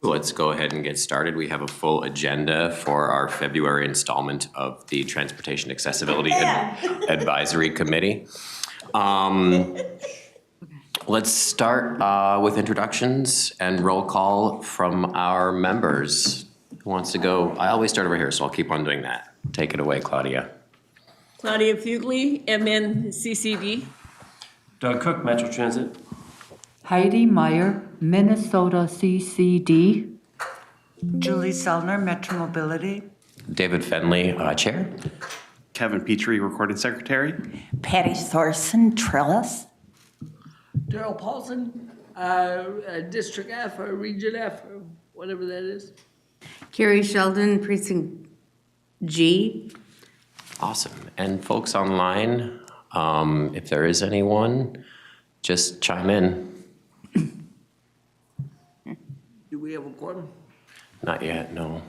Let's go ahead and get started. We have a full agenda for our February installment of the Transportation Accessibility Advisory Committee. Let's start with introductions and roll call from our members. Who wants to go? I always start over here, so I'll keep on doing that. Take it away, Claudia. Claudia Fugly, MNCCD. Doug Cook, Metro Transit. Heidi Meyer, Minnesota CCD. Julie Selner, Metro Mobility. David Fenley, Chair. Kevin Petrie, Recording Secretary. Patty Thorson, Trellis. Darrell Paulsen, District F or Region F or whatever that is. Carrie Sheldon, Precinct G. Awesome. And folks online, if there is anyone, just chime in. Do we have a quorum? Not yet, no.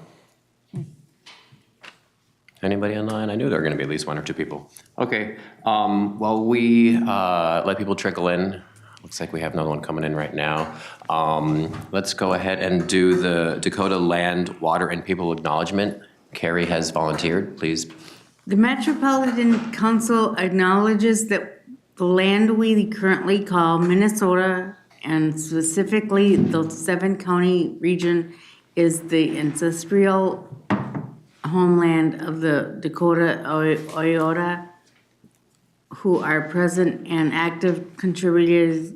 Anybody online? I knew there were going to be at least one or two people. Okay, while we let people trickle in, looks like we have another one coming in right now. Let's go ahead and do the Dakota Land, Water, and People Acknowledgement. Carrie has volunteered, please. The Metropolitan Council acknowledges that the land we currently call Minnesota, and specifically the 7-county region, is the ancestral homeland of the Dakota Oyoda, who are present and active contributors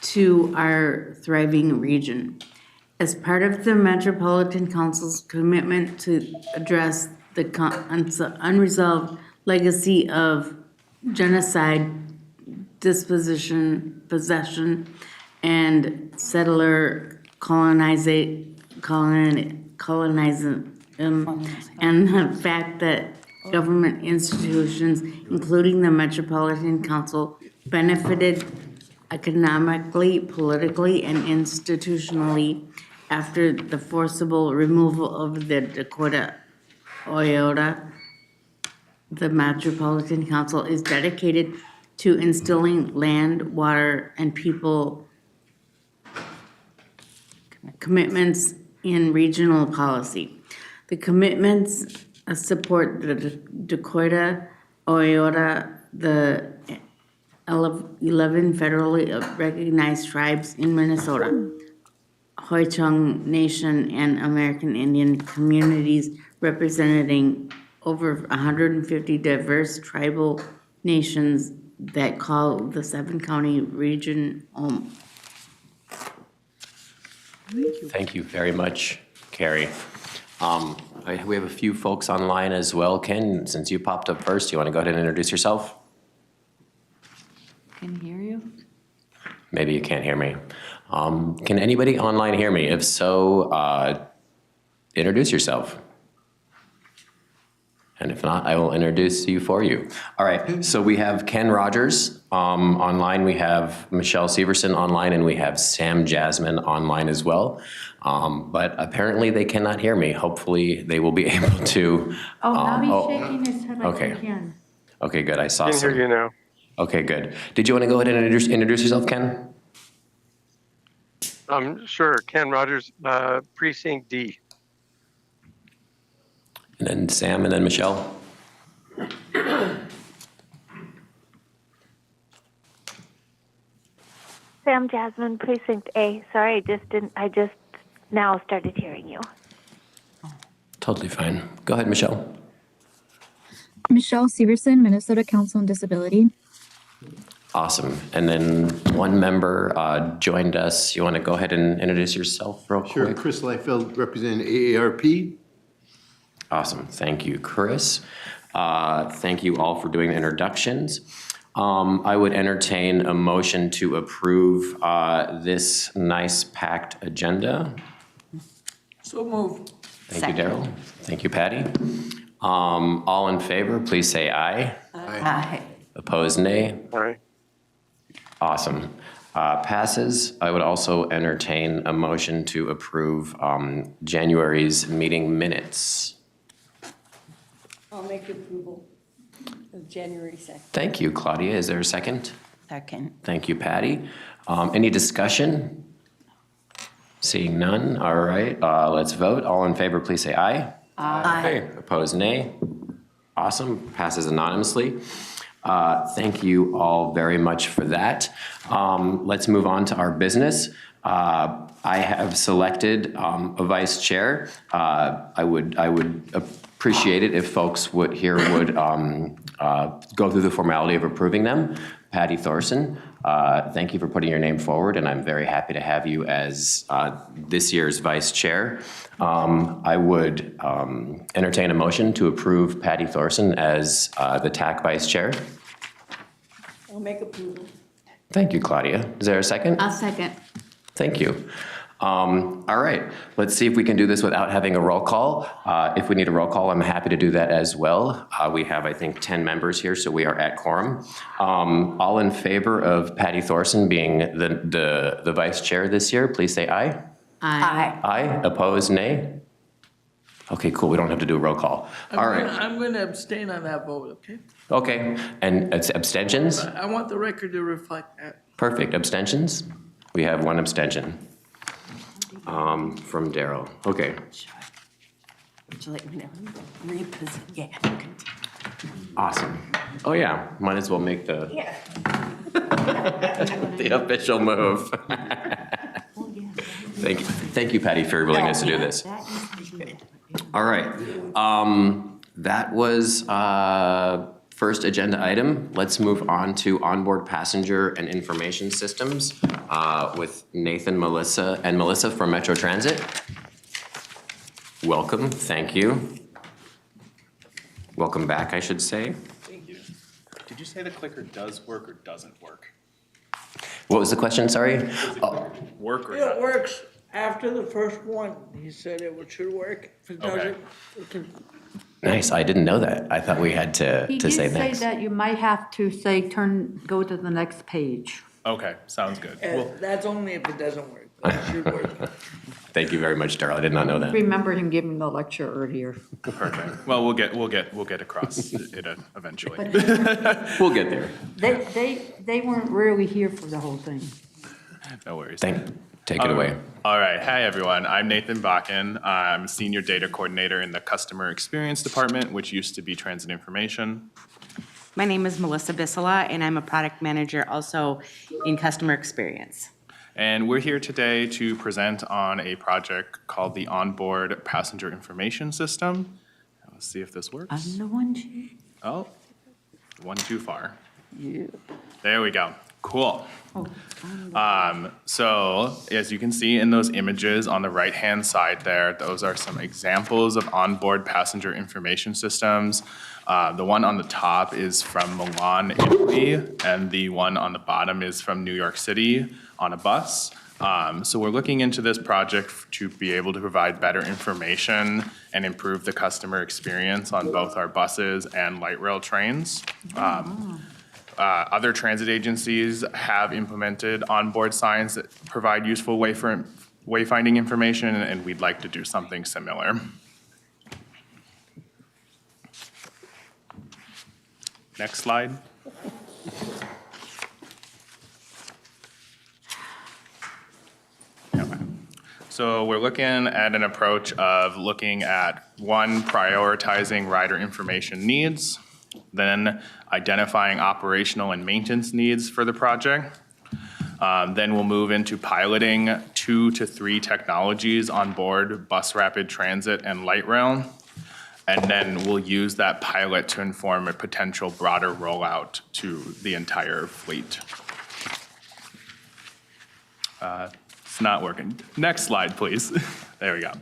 to our thriving region. As part of the Metropolitan Council's commitment to address the unresolved legacy of genocide, dispossession, and settler colonizing, and the fact that government institutions, including the Metropolitan Council, benefited economically, politically, and institutionally after the forcible removal of the Dakota Oyoda. The Metropolitan Council is dedicated to instilling land, water, and people commitments in regional policy. The commitments support the Dakota Oyoda, the 11 federally recognized tribes in Minnesota, Ho-Chunk Nation, and American Indian communities representing over 150 diverse tribal nations that call the 7-county region home. Thank you very much, Carrie. We have a few folks online as well. Ken, since you popped up first, you want to go ahead and introduce yourself? Can hear you. Maybe you can't hear me. Can anybody online hear me? If so, introduce yourself. And if not, I will introduce you for you. All right, so we have Ken Rodgers online, we have Michelle Severson online, and we have Sam Jasmine online as well. But apparently they cannot hear me. Hopefully they will be able to. Now he's shaking his head like okay. he can. Okay, good, I saw Can some. hear you now. Okay, good. Did you want to go ahead and introduce yourself, Ken? Sure. Ken Rodgers, Precinct D. And then Sam, and then Michelle. Sam Jasmine, Precinct A. Sorry, I just now started hearing you. Totally fine. Go ahead, Michelle. Michelle Severson, Minnesota Council on Disability. Awesome. And then one member joined us. You want to go ahead and introduce yourself real Sure, quick? Chris Liefeld, representing AARP. Awesome. Thank you, Chris. Thank you all for doing the introductions. I would entertain a motion to approve this nice packed agenda. So moved. Thank you, Darrell. Thank you, Patty. All in favor, please say aye. Aye. Opposed, nay. All right. Awesome. Passes. I would also entertain a motion to approve January's meeting minutes. I'll make approval of January 2nd. Thank you, Claudia. Is there a second? Second. Thank you, Patty. Any discussion? Seeing none, all right, let's vote. All in favor, please say aye. Aye. Opposed, nay. Awesome, passes anonymously. Thank you all very much for that. Let's move on to our business. I have selected a vice chair. I would appreciate it if folks would go through the formality of approving them. Patty Thorson, thank you for putting your name forward, and I'm very happy to have you as this year's vice chair. I would entertain a motion to approve Patty Thorson as the TAAC vice chair. I'll make approval. Thank you, Claudia. Is there a second? I'll second. Thank you. All right, let's see if we can do this without having a roll call. If we need a roll call, I'm happy to do that as well. We have, I think, 10 members here, so we are at quorum. All in favor of Patty Thorson being the vice chair this year, please say aye. Aye. Aye. Opposed, nay? Okay, cool, we don't have to do a roll call. All right. I'm going to abstain on that vote, okay? Okay, and it's abstentions? I want the record to reflect that. Perfect, abstentions? We have one abstention. From Darrell. Okay. Would you like me to reposition? Yeah. Awesome. Oh yeah, might as well make the Yeah. the official move. Thank you, Patty, for your willingness to do this. All right. That was first agenda item. Let's move on to onboard passenger and information systems with Nathan, Melissa, and Melissa from Metro Transit. Welcome, thank you. Welcome back, I should say. Thank you. Did you say the clicker does work or doesn't work? What was the question, sorry? Oh, Work or It not? works after the first one. He said it should work. If it Okay. doesn't, it can. nice, I didn't know that. I thought we had to He did say say next. that you might have to say, go to the next page. Okay, sounds good. That's only if it doesn't work. But it should work. Thank you very much, Darrell. I did not know that. Remember him giving the lecture earlier. Perfect. Well, we'll get across it eventually. We'll get there. They weren't really here for the whole thing. No worries. Take it away. All right. Hi, everyone. I'm Nathan Bakken. I'm a senior data coordinator in the customer experience department, which used to be transit information. My name is Melissa Bisila, and I'm a product manager also in customer experience. And we're here today to present on a project called the Onboard Passenger Information System. Let's see if this works. On the 1G. Oh, one too far. Yeah. There we go. Cool. So as you can see in those images on the right-hand side there, those are some examples of onboard passenger information systems. The one on the top is from Milan, Italy, and the one on the bottom is from New York City on a bus. So we're looking into this project to be able to provide better information and improve the customer experience on both our buses and light rail trains. Other transit agencies have implemented onboard signs that provide useful wayfinding information, and we'd like to do something similar. Next slide. Okay. So we're looking at an approach of looking at, one, prioritizing rider information needs, then identifying operational and maintenance needs for the project. Then we'll move into piloting 2 to 3 technologies on board bus rapid transit and light rail. And then we'll use that pilot to inform a potential broader rollout to the entire fleet. It's not working. Next slide, please. There we go.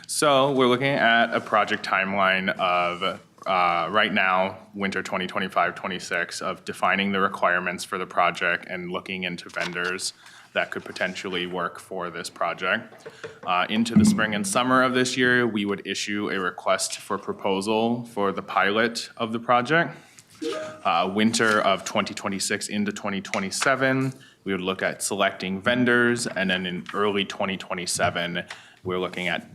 So we're looking at a project timeline of right now, winter 2025-26, of defining the requirements for the project and looking into vendors that could potentially work for this project. Into the spring and summer of this year, we would issue a request for proposal for the pilot of the project. Winter of 2026 into 2027, we would look at selecting vendors, and then in early 2027, we're looking at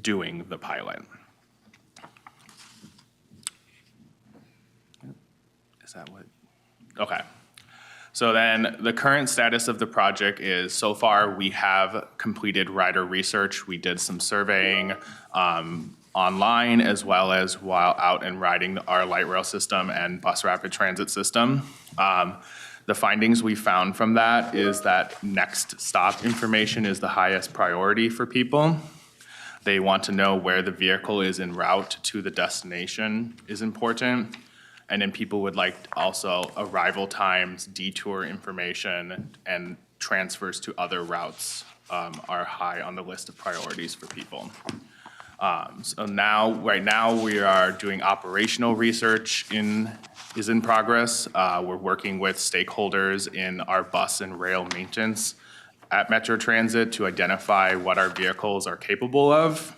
doing the pilot. Is that what? Okay. So then the current status of the project is, so far, we have completed rider research. We did some surveying online as well as while out and riding our light rail system and bus rapid transit system. The findings we found from that is that next stop information is the highest priority for people. They want to know where the vehicle is en route to the destination is important. And then people would like also arrival times, detour information, and transfers to other routes are high on the list of priorities for people. So now, right now, we are doing operational research is in progress. We're working with stakeholders in our bus and rail maintenance at Metro Transit to identify what our vehicles are capable of.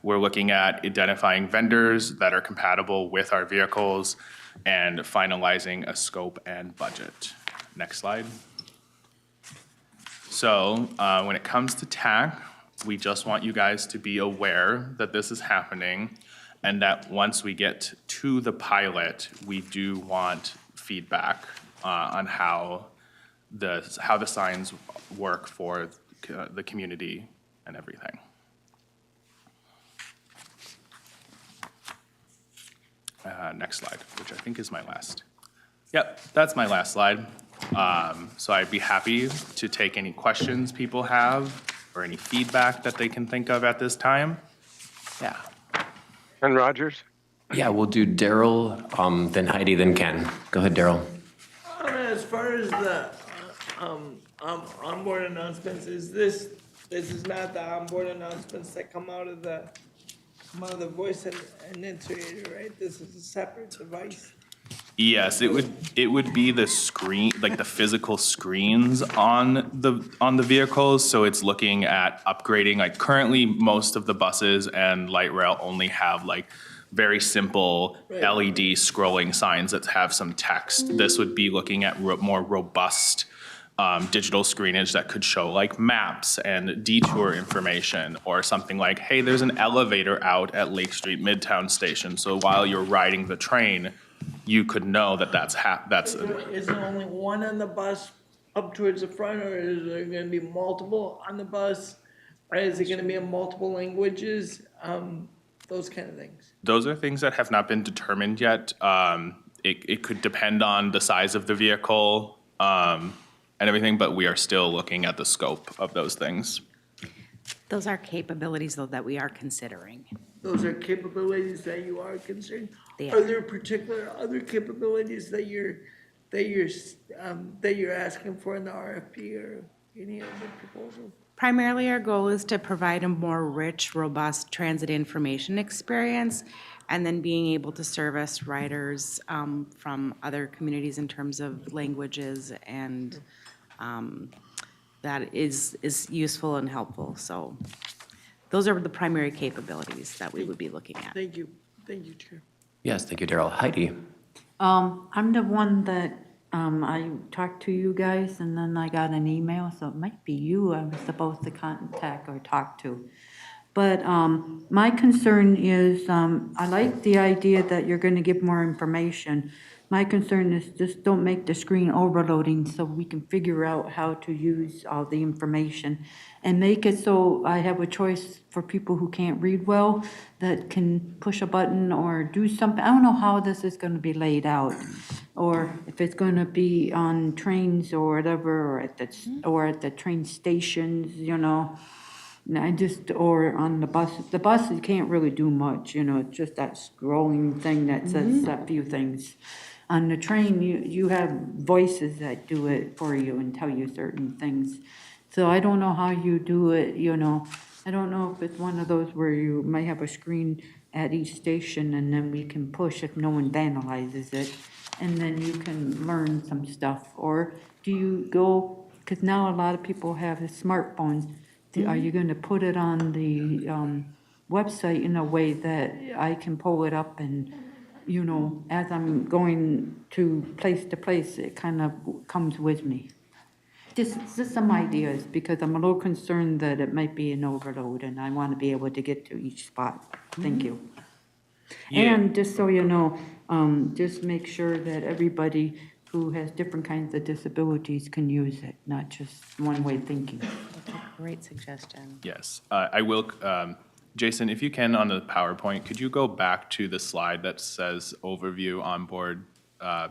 We're looking at identifying vendors that are compatible with our vehicles and finalizing a scope and budget. Next slide. So when it comes to TAAC, we just want you guys to be aware that this is happening and that once we get to the pilot, we do want feedback on how the signs work for the community and everything. Next slide, which I think is my last. Yep, that's my last slide. So I'd be happy to take any questions people have or any feedback that they can think of at this time. Yeah. Ken Rodgers? Yeah, we'll do Darrell, then Heidi, then Ken. Go ahead, Darrell. As far as the onboard announcements, this is not the onboard announcements that come out of the voice annunciator, right? This is a separate device. Yes, it would be the screen, like the physical screens on the vehicles. So it's looking at upgrading. Like currently, most of the buses and light rail only have like very simple LED scrolling signs that have some text. This would be looking at more robust digital screenage that could show like maps and detour information, or something like, hey, there's an elevator out at Lake Street Midtown Station. So while you're riding the train, you could know that that's. Is there only one on the bus up towards the front, or is there gonna be multiple on the bus? Or is it gonna be in multiple languages? Those kind of things. Those are things that have not been determined yet. It could depend on the size of the vehicle and everything, but we are still looking at the scope of those things. Those are capabilities, though, that we are considering. Those are capabilities that you are concerned. They Are are. there particular other capabilities that you're asking for in the RFP or any other proposal? Primarily, our goal is to provide a more rich, robust transit information experience, and then being able to service riders from other communities in terms of languages, and that is useful and helpful. So those are the primary capabilities that we would be looking at. Thank you, Chair. Yes, thank you, Darrell. Heidi. I'm the one that, I talked to you guys and then I got an email, so it might be you I was supposed to contact or talk to. But, my concern is, I like the idea that you're gonna give more information. My concern is just don't make the screen overloading so we can figure out how to use all the information. And make it so I have a choice for people who can't read well, that can push a button or do something. I don't know how this is gonna be laid out. Or if it's gonna be on trains or whatever, or at the train stations, you know. Or on the bus. The bus, you can't really do much, you know, it's just that scrolling thing that says a few things. On the train, you have voices that do it for you and tell you certain things. So I don't know how you do it, you know. I don't know if it's one of those where you might have a screen at each station and then we can push if no one vandalizes it. And then you can learn some stuff. Or do you go, because now a lot of people have smartphones. Are you going to put it on the website in a way that I can pull it up and, you know, as I'm going to place, it kind of comes with me? Just some ideas, because I'm a little concerned that it might be an overload and I want to be able to get to each spot. Thank you. Yeah. And just so you know, just make sure that everybody who has different kinds of disabilities can use it, not just one-way thinking. That's a great suggestion. Yes, I will, Jason, if you can, on the PowerPoint, could you go back to the slide that says overview onboard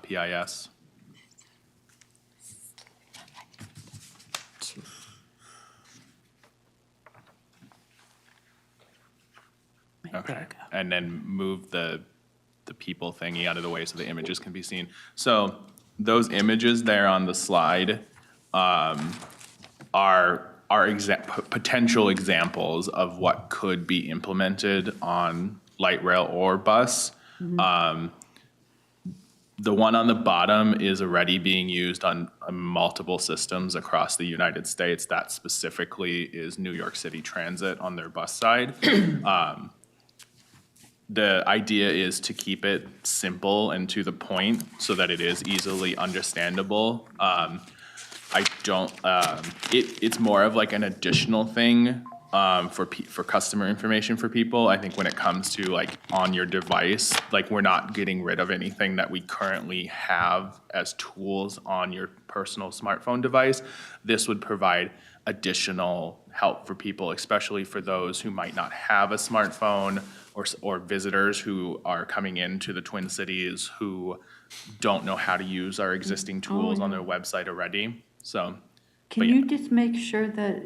PIS? Okay, and then move the people thingy out of the way so the images can be seen. So those images there on the slide are potential examples of what could be implemented on light rail or bus. The one on the bottom is already being used on multiple systems across the United States. That specifically is New York City Transit on their bus side. The idea is to keep it simple and to the point so that it is easily understandable. It's more of like an additional thing for customer information for people. I think when it comes to like on your device, like we're not getting rid of anything that we currently have as tools on your personal smartphone device. This would provide additional help for people, especially for those who might not have a smartphone or visitors who are coming into the Twin Cities who don't know how to use our existing tools on their website already. So. Can you just make sure that,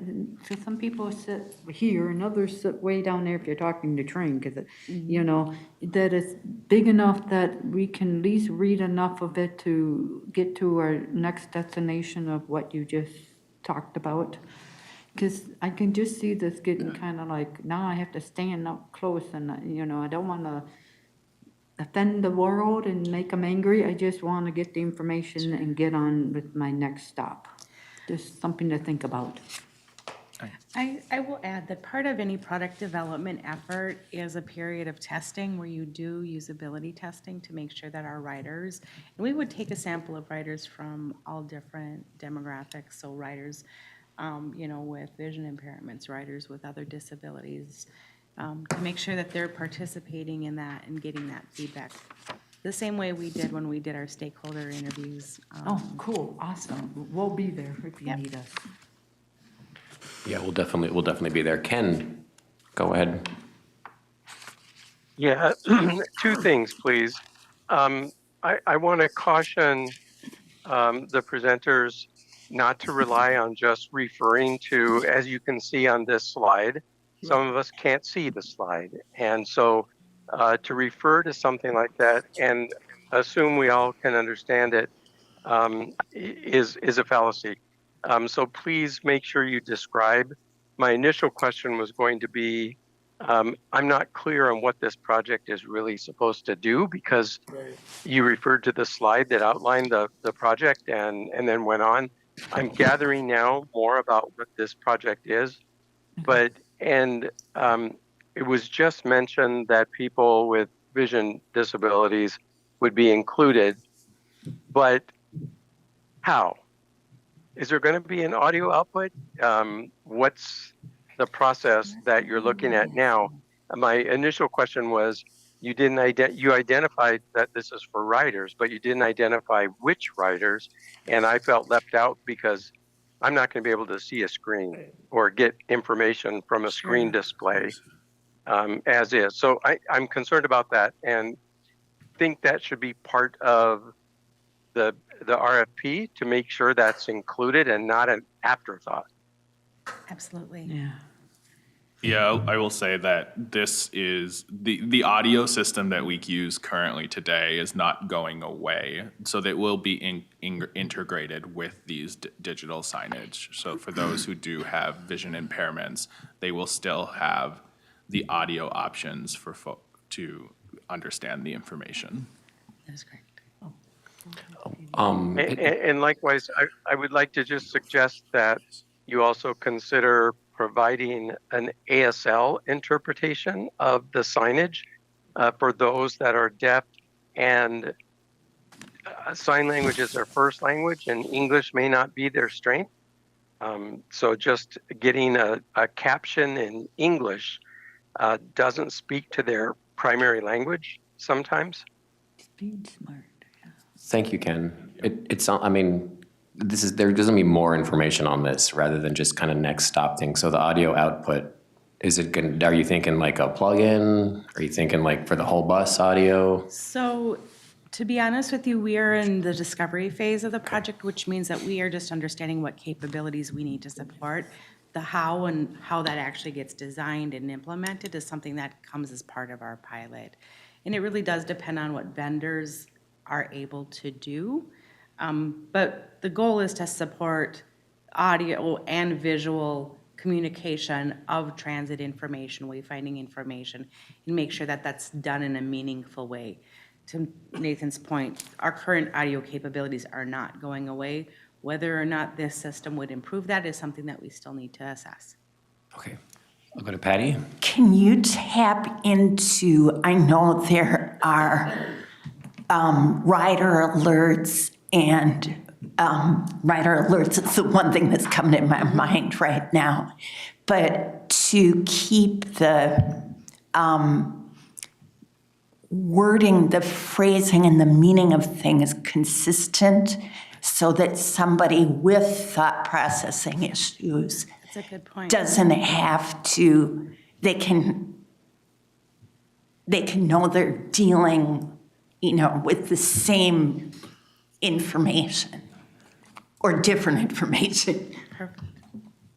so some people sit here and others sit way down there if you're talking to train, because, you know, that it's big enough that we can at least read enough of it to get to our next destination of what you just talked about? Because I can just see this getting kind of like, now I have to stand up close and, you know, I don't want to offend the world and make them angry. I just want to get the information and get on with my next stop. Just something to think about. I will add that part of any product development effort is a period of testing where you do usability testing to make sure that our riders, and we would take a sample of riders from all different demographics, so riders, you know, with vision impairments, riders with other disabilities, to make sure that they're participating in that and getting that feedback. The same way we did when we did our stakeholder interviews. Oh, cool, awesome. We'll be there if you need us. Yeah, we'll definitely be there. Ken, go ahead. Yeah, two things, please. I want to caution the presenters not to rely on just referring to, as you can see on this slide, some of us can't see the slide. And so to refer to something like that and assume we all can understand it is a fallacy. So please make sure you describe. My initial question was going to be, I'm not clear on what this project is really supposed to do, because you referred to the slide that outlined the project and then went on. I'm gathering now more about what this project is, but it was just mentioned that people with vision disabilities would be included, but how? Is there going to be an audio output? What's the process that you're looking at now? My initial question was, you identified that this is for riders, but you didn't identify which riders, and I felt left out because I'm not going to be able to see a screen or get information from a screen display as is. So I'm concerned about that and think that should be part of the RFP to make sure that's included and not an afterthought. Absolutely. Yeah. Yeah, I will say that this is, the audio system that we use currently today is not going away. So that will be integrated with these digital signage. So for those who do have vision impairments, they will still have the audio options for to understand the information. That's correct. And likewise, I would like to just suggest that you also consider providing an ASL interpretation of the signage for those that are deaf and sign language is their first language and English may not be their strength. So just getting a caption in English doesn't speak to their primary language sometimes. Being smart. Thank you, Ken. It's, I mean, there doesn't be more information on this rather than just kind of next stop thing. So the audio output, are you thinking like a plug-in? Are you thinking like for the whole bus audio? So, to be honest with you, we are in the discovery phase of the project, which means that we are just understanding what capabilities we need to support. The how and how that actually gets designed and implemented is something that comes as part of our pilot. And it really does depend on what vendors are able to do. But the goal is to support audio and visual communication of transit information, wayfinding information, and make sure that that's done in a meaningful way. To Nathan's point, our current audio capabilities are not going away. Whether or not this system would improve that is something that we still need to assess. Okay, I'll go to Patty. Can you tap into, I know there are rider alerts, and rider alerts is the one thing that's coming in my mind right now, but to keep the wording, the phrasing, and the meaning of things consistent so that somebody with thought processing issues That's a good point. doesn't have to, they can know they're dealing, with the same information or different information. Perfect.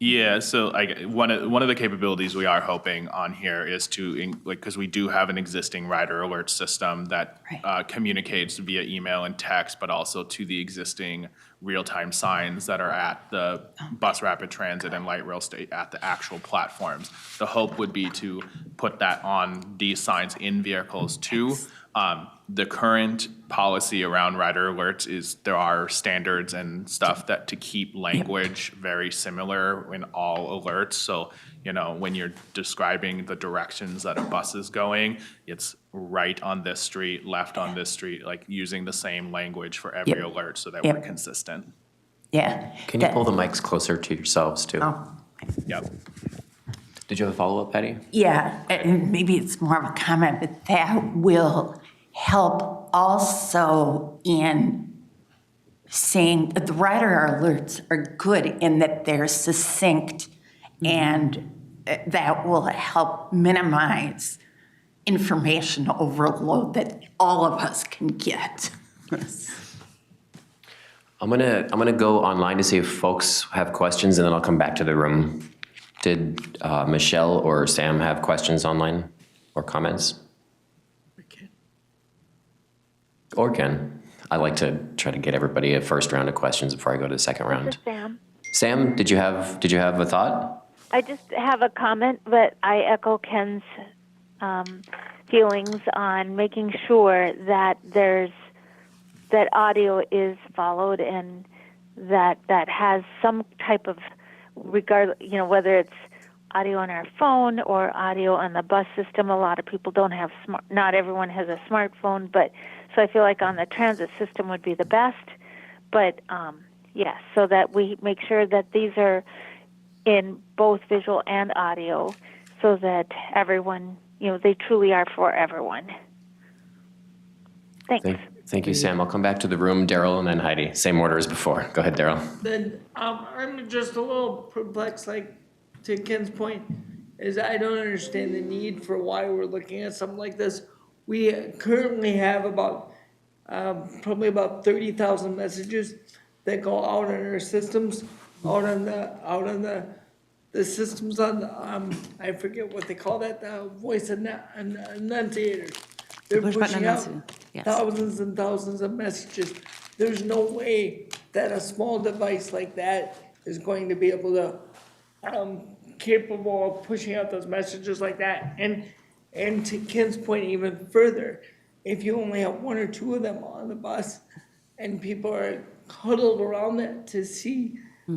Yeah, so one of the capabilities we are hoping on here is to, because we do have an existing rider alert system that communicates via email and text, but also to the existing real-time signs that are at the bus rapid transit and light rail state at the actual platforms. The hope would be to put that on these signs in vehicles too. The current policy around rider alerts is there are standards and stuff that to keep language very similar in all alerts. So, when you're describing the directions that a bus is going, it's right on this street, left on this street, like using the same language for every alert so that we're consistent. Yeah. Can you pull the mics closer to yourselves too? Oh. Yep. Did you have a follow-up, Patty? Yeah, and maybe it's more of a comment, but that will help also in saying that the rider alerts are good in that they're succinct, and that will help minimize information overload that all of us can get. Yes. I'm gonna go online to see if folks have questions, and then I'll come back to the room. Did Michelle or Sam have questions online or comments? Or Ken? I like to try to get everybody a first round of questions before I go to the second round. This is Sam. Sam, did you have a thought? I just have a comment, but I echo Ken's feelings on making sure that that audio is followed and that has some type of regard, whether it's audio on our phone or audio on the bus system. A lot of people don't have not everyone has a smartphone, but so I feel like on the transit system would be the best. But yes, so that we make sure that these are in both visual and audio so that everyone, they truly are for everyone. Thanks. Thank you, Sam. I'll come back to the room, Darrell, and then Heidi. Same order as before. Go ahead, Darrell. Then I'm just a little perplexed, like to Ken's point, is I don't understand the need for why we're looking at something like this. We currently have probably about 30,000 messages that go out on our systems, out on the systems on I forget what they call that, the voice enunciators. They're Push button pushing out enunciator, yes. thousands and thousands of messages. There's no way that a small device like that is going to be able to capable of pushing out those messages like that. And to Ken's point even further, if you only have one or two of them on the bus and people are huddled around it to see,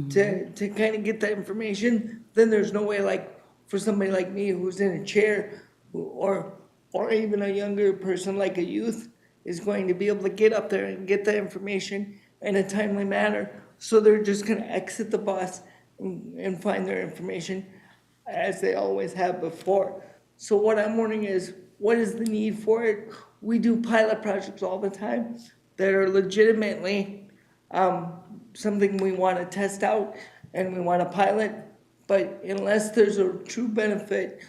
to kind of get that information, then there's no way like for somebody like me who's in a chair or even a younger person like a youth is going to be able to get up there and get that information in a timely manner. So they're just gonna exit the bus and find their information as they always have before. So what I'm wondering is, what is the need for it? We do pilot projects all the time that are legitimately something we want to test out and we want to pilot. But unless there's a true benefit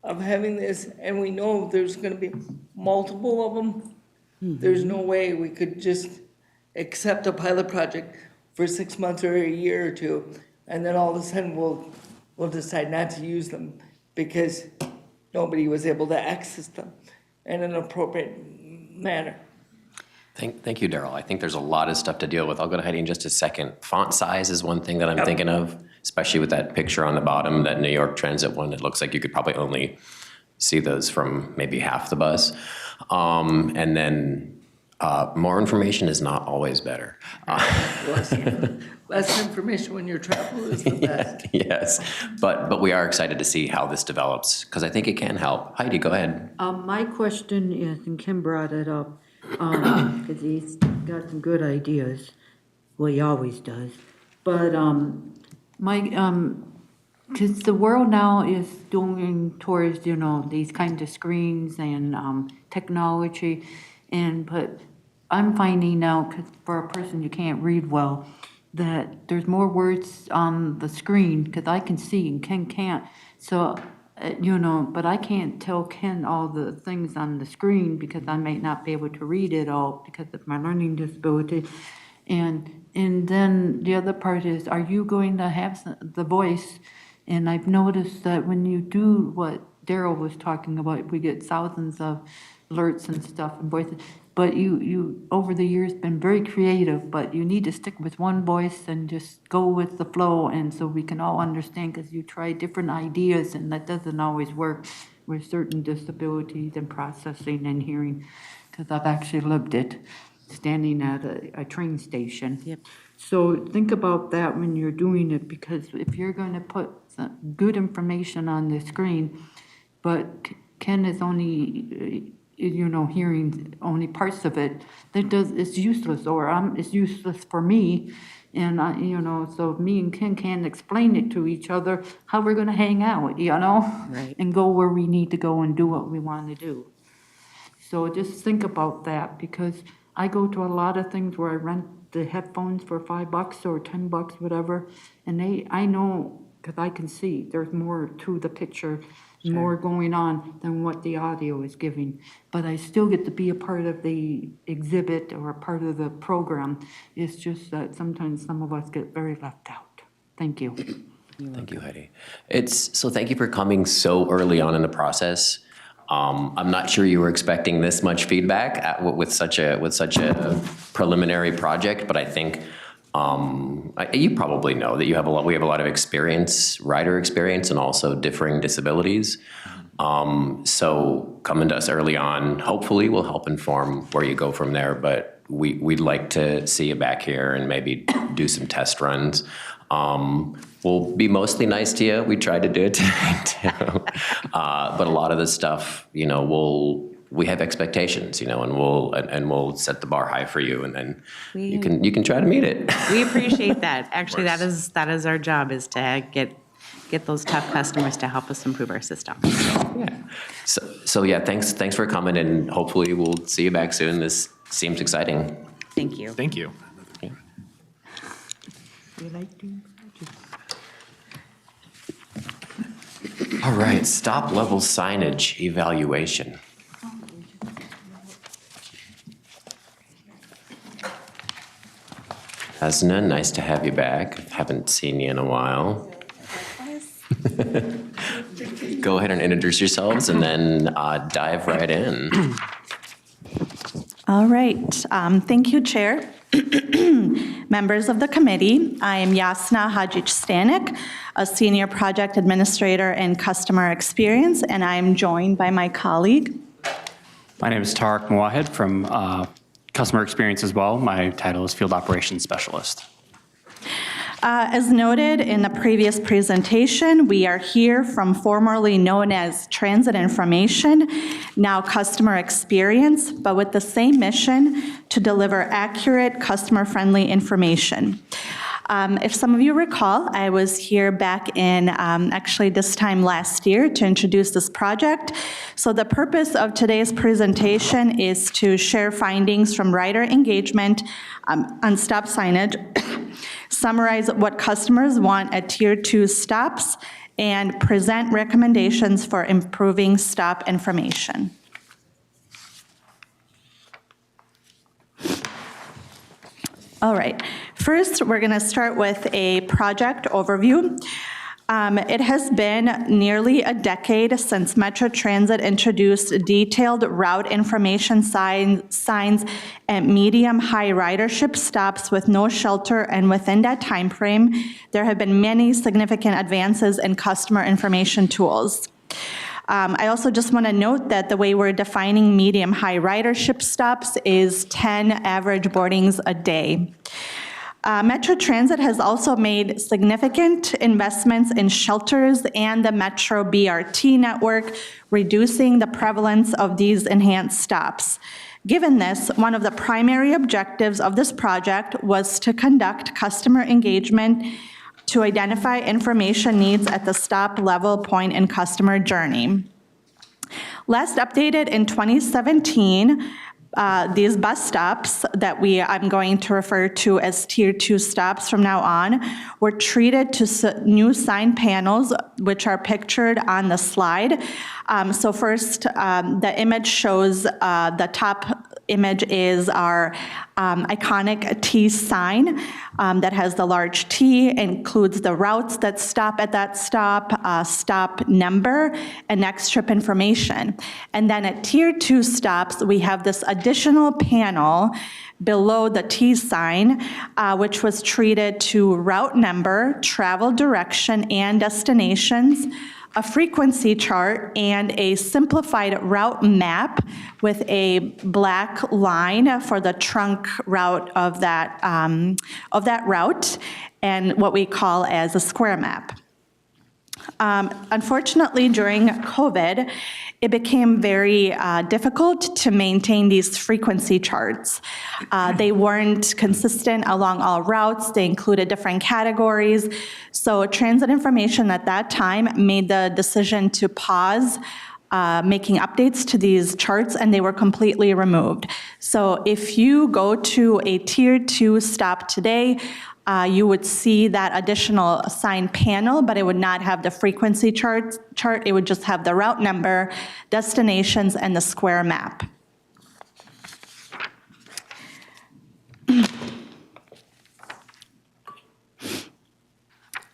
of having this, and we know there's going to be multiple of them, there's no way we could just accept a pilot project for 6 months or a year or two, and then all of a sudden we'll decide not to use them because nobody was able to access them in an appropriate manner. Thank you, Darrell. I think there's a lot of stuff to deal with. I'll go to Heidi in just a second. Font size is one thing that I'm thinking of, especially with that picture on the bottom, that New York Transit one. It looks like you could probably only see those from maybe half the bus. And then more information is not always better. Less information when you're traveling is the best. Yes, but we are excited to see how this develops, because I think it can help. Heidi, go ahead. My question is, and Kim brought it up, because he's got some good ideas, well, he always does, but because the world now is going towards, these kinds of screens and technology, but I'm finding now, because for a person who can't read well, that there's more words on the screen, because I can see and Ken can't. So, but I can't tell Ken all the things on the screen because I may not be able to read it all because of my learning disability. And then the other part is, are you going to have the voice? And I've noticed that when you do what Darrell was talking about, we get thousands of alerts and stuff and voices. But you over the years been very creative, but you need to stick with one voice and just go with the flow, and so we can all understand, because you try different ideas and that doesn't always work with certain disabilities and processing and hearing, because I've actually lived it, standing at a train station. Yep. So think about that when you're doing it, because if you're going to put some good information on the screen, but Ken is only hearing only parts of it, it's useless, or it's useless for me. And so me and Ken can't explain it to each other how we're going to hang out, Right. and go where we need to go and do what we want to do. So just think about that, because I go to a lot of things where I rent the headphones for $5 or $10, whatever, and I know, because I can see there's more to the picture, more going on than what the audio is giving. But I still get to be a part of the exhibit or a part of the program. It's just that sometimes some of us get very left out. Thank you. Thank you, Heidi. So thank you for coming so early on in the process. I'm not sure you were expecting this much feedback with such a preliminary project, but I think you probably know that we have a lot of experience, rider experience, and also differing disabilities. So coming to us early on, hopefully will help inform where you go from there, but we'd like to see you back here and maybe do some test runs. We'll be mostly nice to you. We tried to do it tonight too. But a lot of this stuff, we have expectations, and we'll set the bar high for you, and then you can try to meet it. We appreciate that. Actually, that is our job, is to get those tough customers to help us improve our system. Yeah. So yeah, thanks for coming, and hopefully we'll see you back soon. This seems exciting. Thank you. Thank you. Yeah. All right, stop level signage evaluation. Jasna, nice to have you back. Haven't seen you in a while. Go ahead and introduce yourselves and then dive right in. All right. Thank you, Chair. Members of the committee, I am Jasna Hadzic-Stanek, a Senior Project Administrator in Customer Experience, and I am joined by my colleague. My name is Tarek Mowahed from Customer Experience as well. My title is Field Operations Specialist. As noted in the previous presentation, we are here from formerly known as Transit Information, now Customer Experience, but with the same mission to deliver accurate, customer-friendly information. If some of you recall, I was here back in actually this time last year to introduce this project. So the purpose of today's presentation is to share findings from rider engagement on stop signage, summarize what customers want at Tier 2 stops, and present recommendations for improving stop information. All right, first we're going to start with a project overview. It has been nearly a decade since Metro Transit introduced detailed route information signs at medium-high ridership stops with no shelter, and within that time frame, there have been many significant advances in customer information tools. I also just want to note that the way we're defining medium-high ridership stops is 10 average boardings a day. Metro Transit has also made significant investments in shelters and the Metro BRT network, reducing the prevalence of these enhanced stops. Given this, one of the primary objectives of this project was to conduct customer engagement to identify information needs at the stop level point in customer journey. Last updated in 2017, these bus stops that I'm going to refer to as Tier 2 stops from now on were treated to new sign panels, which are pictured on the slide. So first, the image shows the top image is our iconic T sign that has the large T, includes the routes that stop at that stop, stop number, and next trip information. And then at Tier 2 stops, we have this additional panel below the T sign, which was treated to route number, travel direction, and destinations, a frequency chart, and a simplified route map with a black line for the trunk route of that route, and what we call as a square map. Unfortunately, during COVID, it became very difficult to maintain these frequency charts. They weren't consistent along all routes. They included different categories. So Transit Information at that time made the decision to pause making updates to these charts, and they were completely removed. So if you go to a Tier 2 stop today, you would see that additional sign panel, but it would not have the frequency chart. It would just have the route number, destinations, and the square map.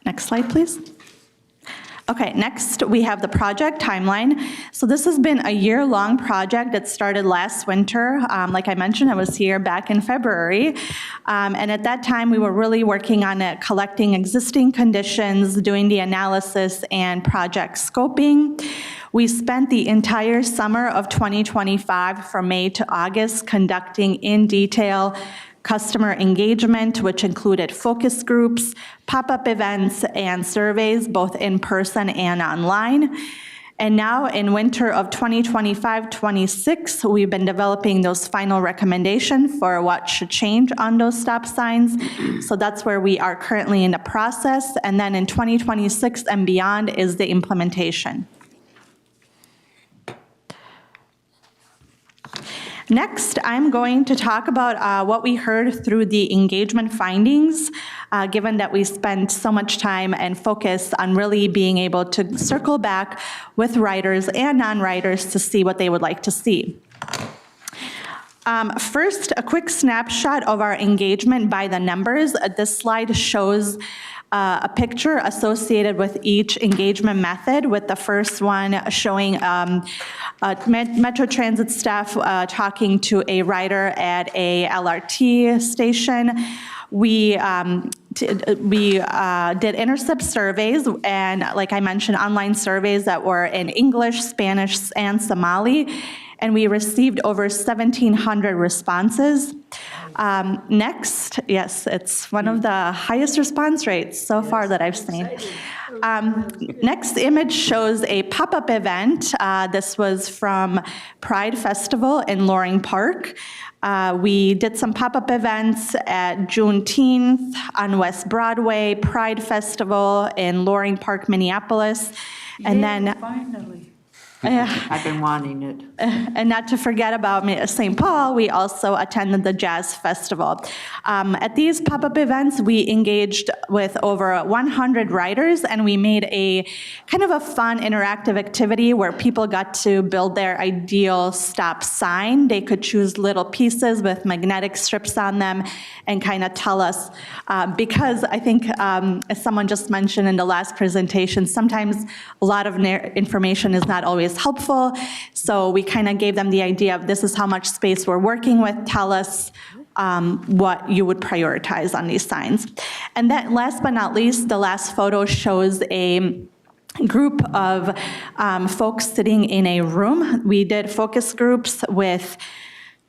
Next slide, please. Okay, next we have the project timeline. So this has been a year-long project that started last winter. Like I mentioned, I was here back in February. And at that time, we were really working on it, collecting existing conditions, doing the analysis and project scoping. We spent the entire summer of 2025 from May to August conducting in detail customer engagement, which included focus groups, pop-up events, and surveys, both in person and online. And now in winter of 2025-26, we've been developing those final recommendations for what should change on those stop signs. So that's where we are currently in the process. And then in 2026 and beyond is the implementation. Next, I'm going to talk about what we heard through the engagement findings, given that we spent so much time and focus on really being able to circle back with riders and non-riders to see what they would like to see. First, a quick snapshot of our engagement by the numbers. This slide shows a picture associated with each engagement method, with the first one showing Metro Transit staff talking to a rider at a LRT station. We did intercept surveys, and like I mentioned, online surveys that were in English, Spanish, and Somali, and we received over 1,700 responses. Next, yes, it's one of the highest response rates so far that I've seen. Next image shows a pop-up event. This was from Pride Festival in Loring Park. We did some pop-up events at Juneteenth on West Broadway, Pride Festival in Loring Park, Minneapolis, and then Finally. Yeah. I've been wanting it. And not to forget about St. Paul, we also attended the Jazz Festival. At these pop-up events, we engaged with over 100 riders, and we made a kind of a fun interactive activity where people got to build their ideal stop sign. They could choose little pieces with magnetic strips on them and kind of tell us, because I think, as someone just mentioned in the last presentation, sometimes a lot of information is not always helpful. So we kind of gave them the idea of this is how much space we're working with. Tell us what you would prioritize on these signs. And then last but not least, the last photo shows a group of folks sitting in a room. We did focus groups with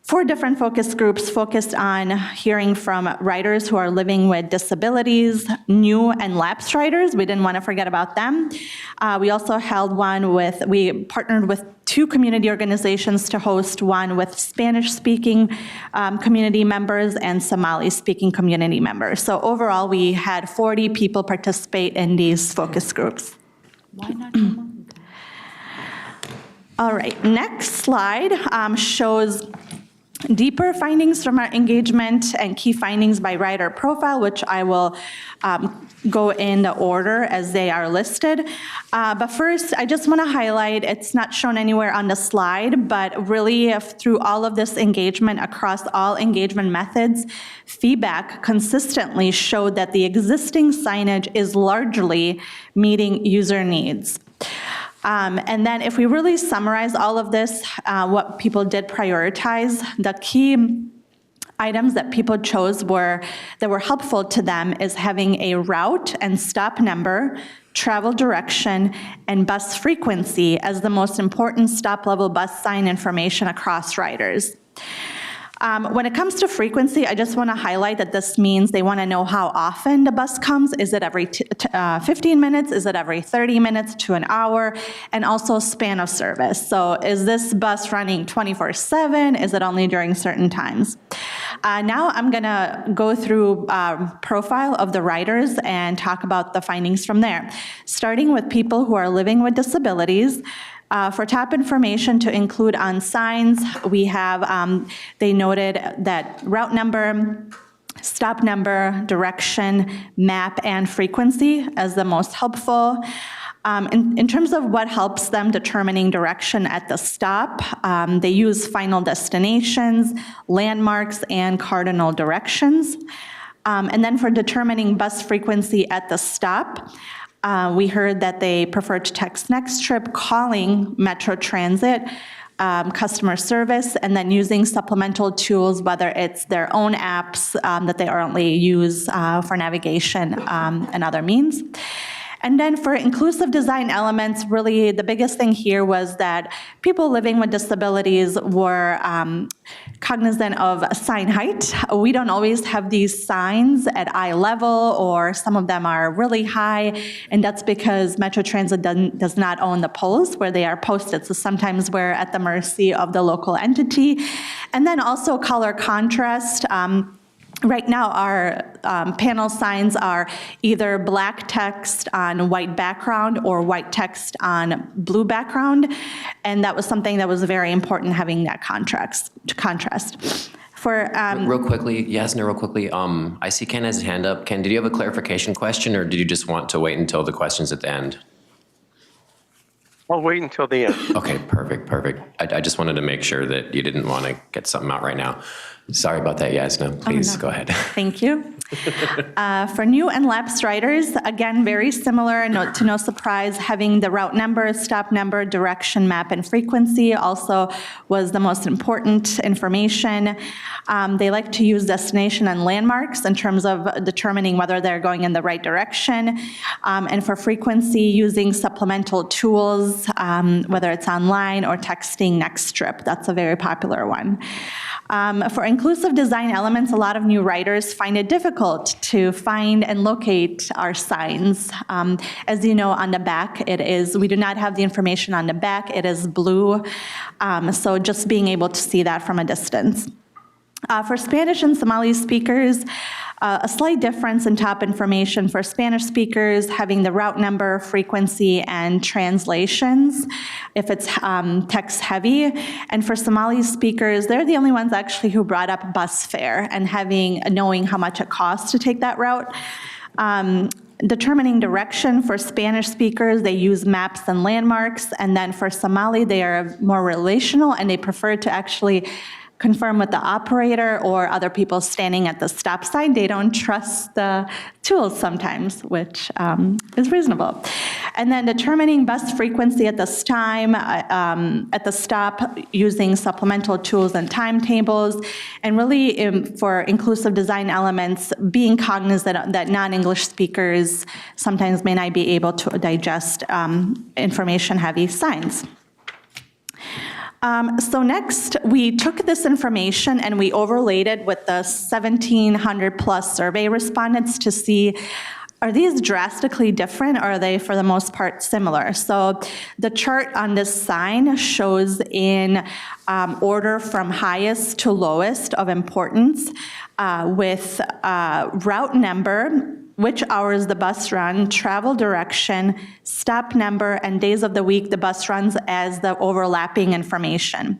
4 different focus groups focused on hearing from riders who are living with disabilities, new and lapsed riders. We didn't want to forget about them. We also held we partnered with 2 community organizations to host one with Spanish-speaking community members and Somali-speaking community members. So overall, we had 40 people participate in these focus groups. Why not come on? All right, next slide shows deeper findings from our engagement and key findings by rider profile, which I will go in the order as they are listed. But first, I just want to highlight, it's not shown anywhere on the slide, but really through all of this engagement across all engagement methods, feedback consistently showed that the existing signage is largely meeting user needs. And then if we really summarize all of this, what people did prioritize, the key items that people chose that were helpful to them is having a route and stop number, travel direction, and bus frequency as the most important stop-level bus sign information across riders. When it comes to frequency, I just want to highlight that this means they want to know how often the bus comes. Is it every 15 minutes? Is it every 30 minutes to an hour? And also span of service. So is this bus running 24/7? Is it only during certain times? Now I'm going to go through profile of the riders and talk about the findings from there. Starting with people who are living with disabilities. For top information to include on signs, we have, they noted that route number, stop number, direction, map, and frequency as the most helpful. In terms of what helps them determining direction at the stop, they use final destinations, landmarks, and cardinal directions. And then for determining bus frequency at the stop, we heard that they prefer to text next trip, calling Metro Transit, customer service, and then using supplemental tools, whether it's their own apps that they only use for navigation and other means. And then for inclusive design elements, really the biggest thing here was that people living with disabilities were cognizant of sign height. We don't always have these signs at eye level, or some of them are really high, and that's because Metro Transit does not own the poles where they are posted, so sometimes we're at the mercy of the local entity. And then also color contrast. Right now, our panel signs are either black text on white background or white text on blue background, and that was something that was very important, having that contrast. For real quickly, Jasna, real quickly, I see Ken has his hand up. Ken, did you have a clarification question, or did you just want to wait until the question's at the end? I'll wait until the end. Okay, perfect. I just wanted to make sure that you didn't want to get something out right now. Sorry about that, Jasna. Please go ahead. Thank you. For new and lapsed riders, again, very similar, to no surprise, having the route number, stop number, direction, map, and frequency also was the most important information. They like to use destination and landmarks in terms of determining whether they're going in the right direction. And for frequency, using supplemental tools, whether it's online or texting next trip. That's a very popular one. For inclusive design elements, a lot of new riders find it difficult difficult to find and locate our signs. As you know, on the back, we do not have the information on the back, it is blue. So just being able to see that from a distance. For Spanish and Somali speakers, a slight difference in top information for Spanish speakers, having the route number, frequency, and translations if it's text heavy. And for Somali speakers, they're the only ones actually who brought up bus fare and knowing how much it costs to take that route. Determining direction for Spanish speakers, they use maps and landmarks. And then for Somali, they are more relational and they prefer to actually confirm with the operator or other people standing at the stop sign. They don't trust the tools sometimes, which is reasonable. And then determining bus frequency at this time, at the stop, using supplemental tools and timetables, and really for inclusive design elements, being cognizant that non-English speakers sometimes may not be able to digest information-heavy signs. So next, we took this information and we overlaid it with the 1,700 plus survey respondents to see, are these drastically different or are they for the most part similar? So the chart on this sign shows in order from highest to lowest of importance with route number, which hours the bus run, travel direction, stop number, and days of the week the bus runs as the overlapping information.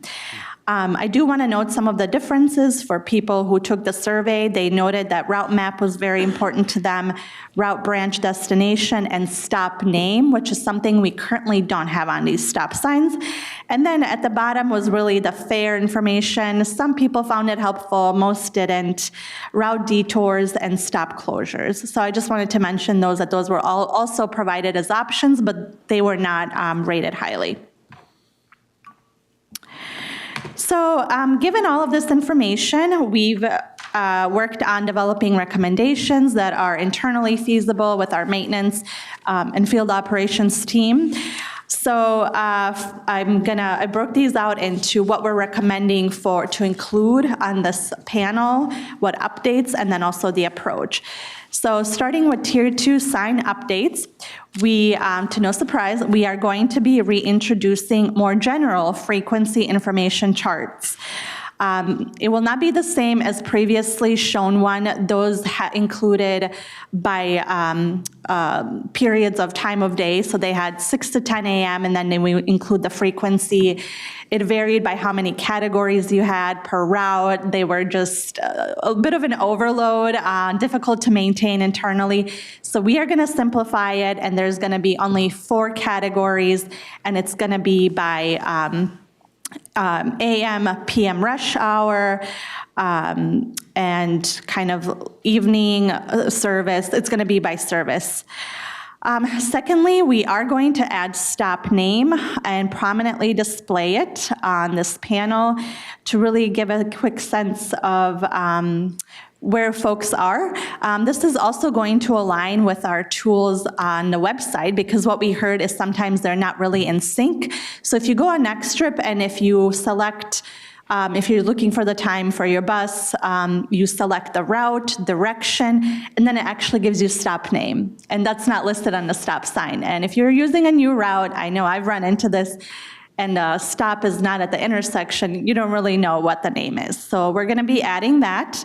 I do want to note some of the differences for people who took the survey. They noted that route map was very important to them, route branch destination, and stop name, which is something we currently don't have on these stop signs. And then at the bottom was really the fare information. Some people found it helpful, most didn't. Route detours and stop closures. So I just wanted to mention those, that those were all also provided as options, but they were not rated highly. So given all of this information, we've worked on developing recommendations that are internally feasible with our maintenance and field operations team. So I broke these out into what we're recommending to include on this panel, what updates, and then also the approach. So starting with Tier 2 sign updates, we, to no surprise, we are going to be reintroducing more general frequency information charts. It will not be the same as previously shown one. Those included by periods of time of day. So they had 6 to 10 a.m. and then they would include the frequency. It varied by how many categories you had per route. They were just a bit of an overload, difficult to maintain internally. So we are going to simplify it, and there's going to be only 4 categories, and it's going to be by AM, PM rush hour, and kind of evening service. It's going to be by service. Secondly, we are going to add stop name and prominently display it on this panel to really give a quick sense of where folks are. This is also going to align with our tools on the website, because what we heard is sometimes they're not really in sync. So if you go on NextTrip and if you select, if you're looking for the time for your bus, you select the route, direction, and then it actually gives you stop name. And that's not listed on the stop sign. And if you're using a new route, I know I've run into this, and stop is not at the intersection, you don't really know what the name is. So we're gonna be adding that.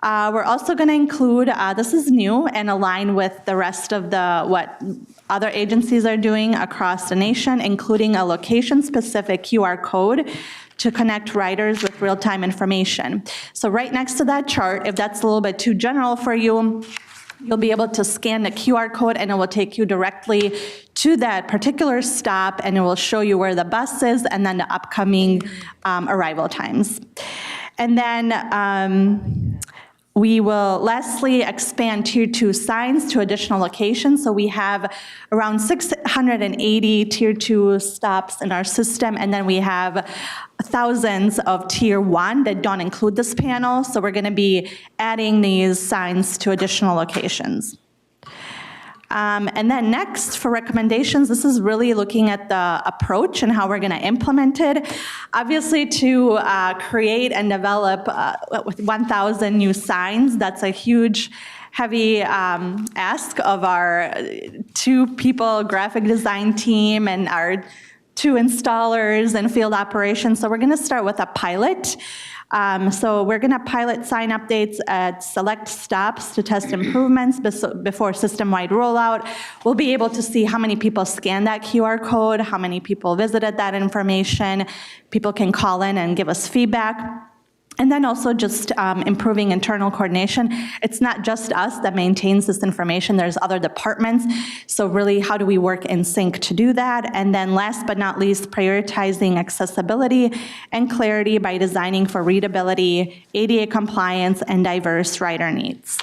We're also going to include, this is new and align with the rest of what other agencies are doing across the nation, including a location-specific QR code to connect riders with real-time information. So right next to that chart, if that's a little bit too general for you, you'll be able to scan the QR code and it will take you directly to that particular stop, and it will show you where the bus is and then the upcoming arrival times. And then we will lastly expand Tier 2 signs to additional locations. So we have around 680 Tier 2 stops in our system, and then we have thousands of Tier 1 that don't include this panel. So we're going to be adding these signs to additional locations. And then next, for recommendations, this is really looking at the approach and how we're going to implement it. Obviously, to create and develop with 1,000 new signs, that's a huge, heavy ask of our 2 people graphic design team and our 2 installers and field operations. So we're going to start with a pilot. So we're going to pilot sign updates at select stops to test improvements before system-wide rollout. We'll be able to see how many people scanned that QR code, how many people visited that information. People can call in and give us feedback. And then also just improving internal coordination. It's not just us that maintains this information, there's other departments. So really, how do we work in sync to do that? And then last but not least, prioritizing accessibility and clarity by designing for readability, ADA compliance, and diverse rider needs.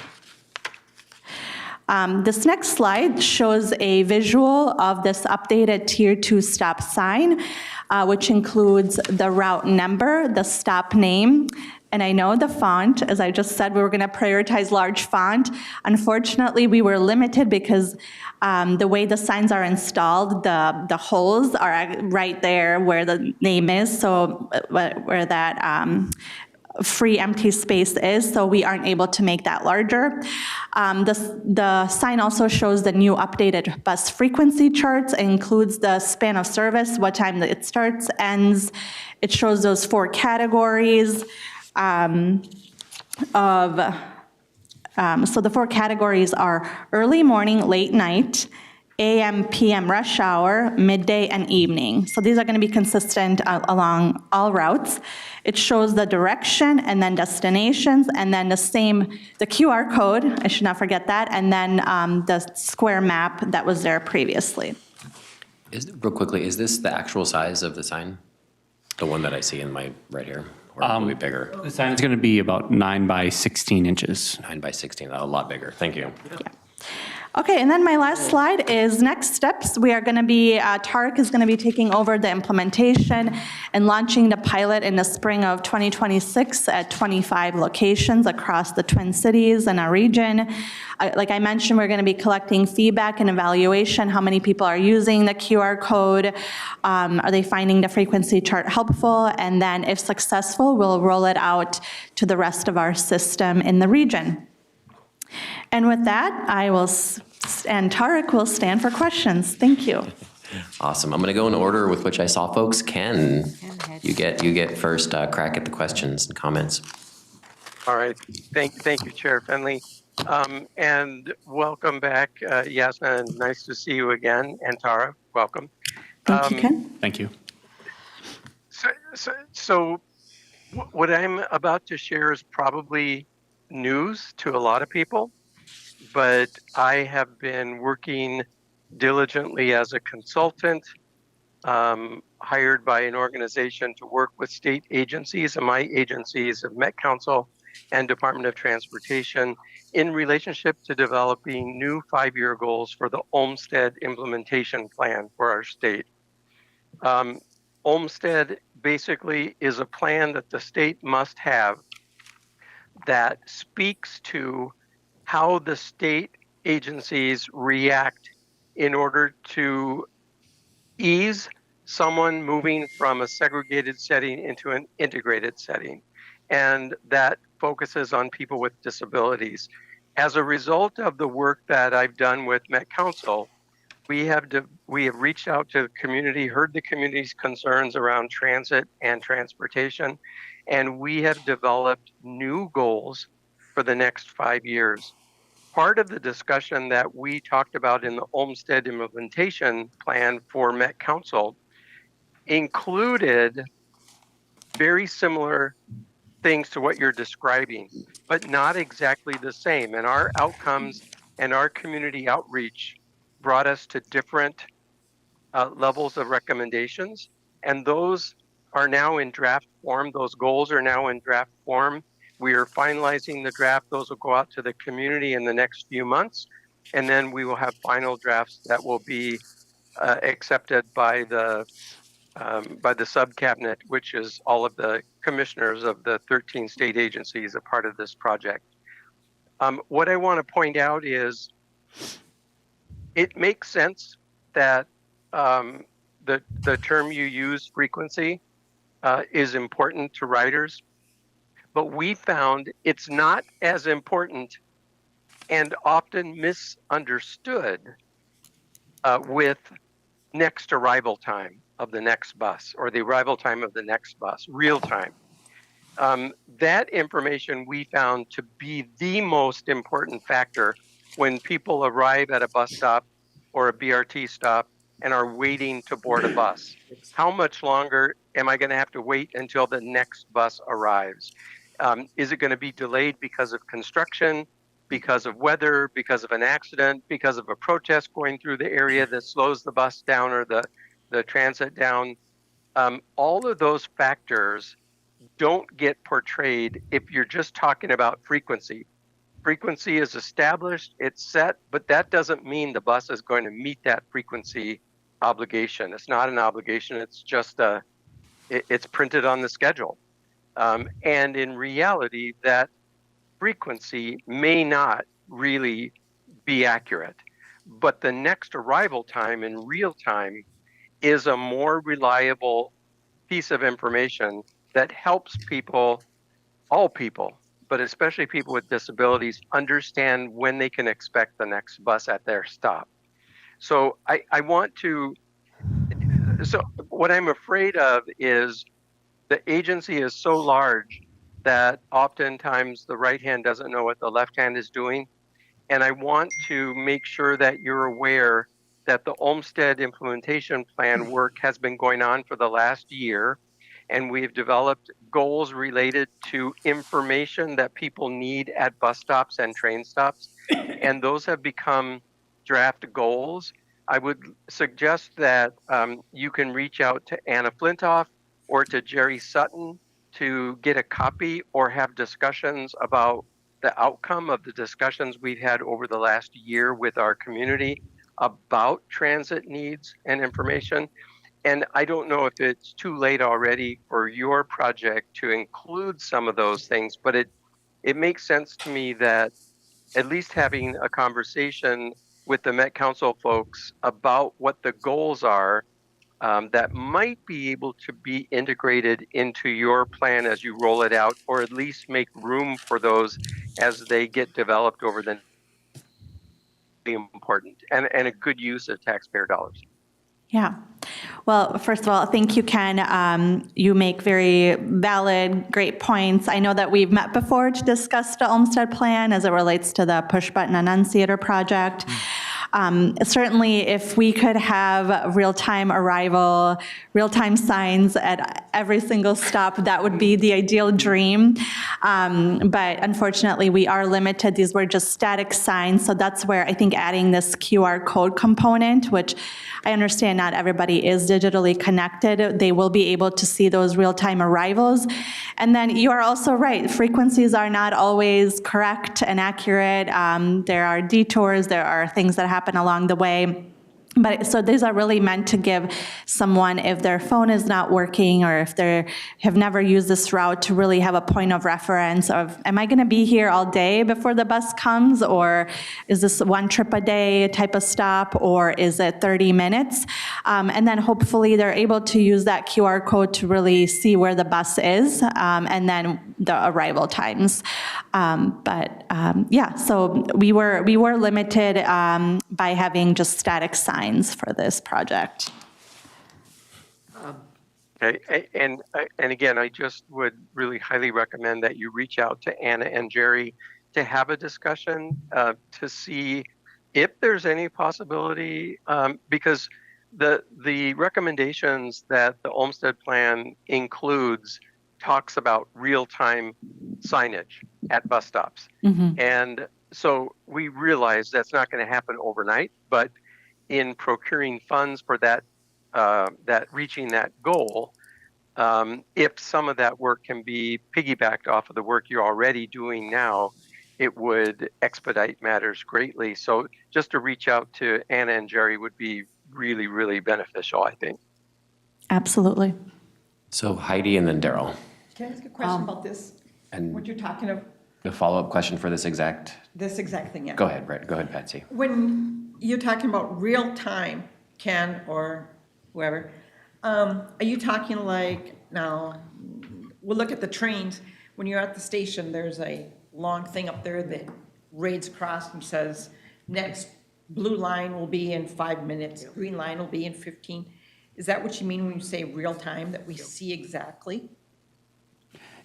This next slide shows a visual of this updated Tier 2 stop sign, which includes the route number, the stop name, and I know the font. As I just said, we were going to prioritize large font. Unfortunately, we were limited because the way the signs are installed, the holes are right there where the name is, so where that free empty space is, so we aren't able to make that larger. The sign also shows the new updated bus frequency charts. It includes the span of service, what time it starts, ends. It shows those 4 categories so the 4 categories are early morning, late night, AM, PM rush hour, midday, and evening. So these are going to be consistent along all routes. It shows the direction and then destinations, and then the QR code, I should not forget that, and then the square map that was there previously. Real quickly, is this the actual size of the sign? The one that I see in my right here? Or will it be bigger? The sign is going to be about 9 by 16 inches. 9 by 16, a lot bigger. Thank you. Yeah. Okay, and then my last slide is next steps. We are going to be, TAAC is going to be taking over the implementation and launching the pilot in the spring of 2026 at 25 locations across the Twin Cities and our region. Like I mentioned, we're going to be collecting feedback and evaluation. How many people are using the QR code? Are they finding the frequency chart helpful? And then if successful, we'll roll it out to the rest of our system in the region. And with that, I will, and TAAC will stand for questions. Thank you. Awesome. I'm going to go in order with which I saw folks. Ken, you get first crack at the questions and comments. All right. Thank you, Chair Finley. And welcome back, Jasna, and nice to see you again. And Tara, welcome. Thank you, Ken. Thank you. So what I'm about to share is probably news to a lot of people, but I have been working diligently as a consultant, hired by an organization to work with state agencies, and my agencies of Met Council and Department of Transportation in relationship to developing new 5-year goals for the Olmsted implementation plan for our state. Olmsted basically is a plan that the state must have that speaks to how the state agencies react in order to ease someone moving from a segregated setting into an integrated setting. And that focuses on people with disabilities. As a result of the work that I've done with Met Council, we have reached out to the community, heard the community's concerns around transit and transportation, and we have developed new goals for the next 5 years. Part of the discussion that we talked about in the Olmsted implementation plan for Met Council included very similar things to what you're describing, but not exactly the same. And our outcomes and our community outreach brought us to different levels of recommendations, and those are now in draft form. Those goals are now in draft form. We are finalizing the draft. Those will go out to the community in the next few months, and then we will have final drafts that will be accepted by the subcabinet, which is all of the commissioners of the 13 state agencies a part of this project. What I want to point out is it makes sense that the term you use, frequency, is important to riders, but we found it's not as important and often misunderstood with next arrival time of the next bus or the arrival time of the next bus, real time. That information we found to be the most important factor when people arrive at a bus stop or a BRT stop and are waiting to board a bus. How much longer am I going to have to wait until the next bus arrives? Is it going to be delayed because of construction, because of weather, because of an accident, because of a protest going through the area that slows the bus down or the transit down? All of those factors don't get portrayed if you're just talking about frequency. Frequency is established, it's set, but that doesn't mean the bus is going to meet that frequency obligation. It's not an obligation, it's just it's printed on the schedule. And in reality, that frequency may not really be accurate, but the next arrival time in real time is a more reliable piece of information that helps people, all people, but especially people with disabilities, understand when they can expect the next bus at their stop. So I want to, so what I'm afraid of is the agency is so large that oftentimes the right hand doesn't know what the left hand is doing. And I want to make sure that you're aware that the Olmsted implementation plan work has been going on for the last year. And we've developed goals related to information that people need at bus stops and train stops. And those have become draft goals. I would suggest that you can reach out to Anna Flintoff or to Jerry Sutton to get a copy or have discussions about the outcome of the discussions we've had over the last year with our community about transit needs and information. And I don't know if it's too late already for your project to include some of those things, but it makes sense to me that at least having a conversation with the Met Council folks about what the goals are that might be able to be integrated into your plan as you roll it out, or at least make room for those as they get developed over the important and a good use of taxpayer dollars. Yeah. Well, first of all, thank you, Ken. You make very valid, great points. I know that we've met before to discuss the Olmsted plan as it relates to the push button annunciator project. Certainly, if we could have real-time arrival, real-time signs at every single stop, that would be the ideal dream. But unfortunately, we are limited. These were just static signs. So that's where I think adding this QR code component, which I understand not everybody is digitally connected, they will be able to see those real-time arrivals. And then you are also right, frequencies are not always correct and accurate. There are detours, there are things that happen along the way. But so these are really meant to give someone, if their phone is not working or if they have never used this route, to really have a point of reference of, am I going to be here all day before the bus comes? Or is this one trip a day type of stop? Or is it 30 minutes? And then hopefully they're able to use that QR code to really see where the bus is and then the arrival times. Yeah, so we were limited by having just static signs for this project. Okay, and again, I just would really highly recommend that you reach out to Anna and Jerry to have a discussion to see if there's any possibility, because the recommendations that the Olmsted plan includes talks about real-time signage at bus stops. Mm-hmm. And so we realize that's not going to happen overnight, but in procuring funds for that, reaching that goal, if some of that work can be piggybacked off of the work you're already doing now, it would expedite matters greatly. So just to reach out to Anna and Jerry would be really, really beneficial, I think. Absolutely. So Heidi and then Darrell. Can I ask a question about this? And what you're talking of? A follow-up question for this exact This exact thing, yeah. Go ahead, Patsy. When you're talking about real time, Ken or whoever. Are you talking like, now, we'll look at the trains. When you're at the station, there's a long thing up there that raids across and says, next blue line will be in 5 minutes, green line will be in 15. Is that what you mean when you say real time, that we see exactly?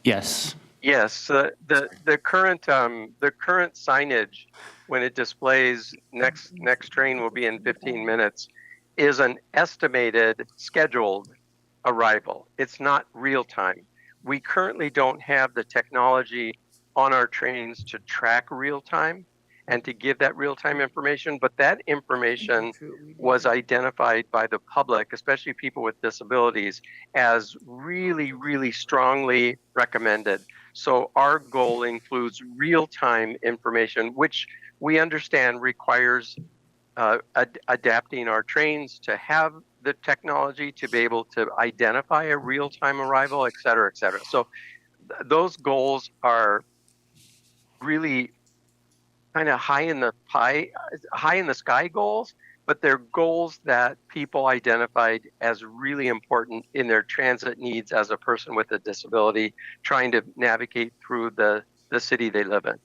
Yes. Yes, the current signage, when it displays next train will be in 15 minutes, is an estimated scheduled arrival. It's not real time. We currently don't have the technology on our trains to track real time and to give that real time information, but that information was identified by the public, especially people with disabilities, as really, really strongly recommended. So our goal includes real-time information, which we understand requires adapting our trains to have the technology to be able to identify a real-time arrival, et cetera, et cetera. So those goals are really kind of high in the sky goals, but they're goals that people identified as really important in their transit needs as a person with a disability trying to navigate through the city they live in.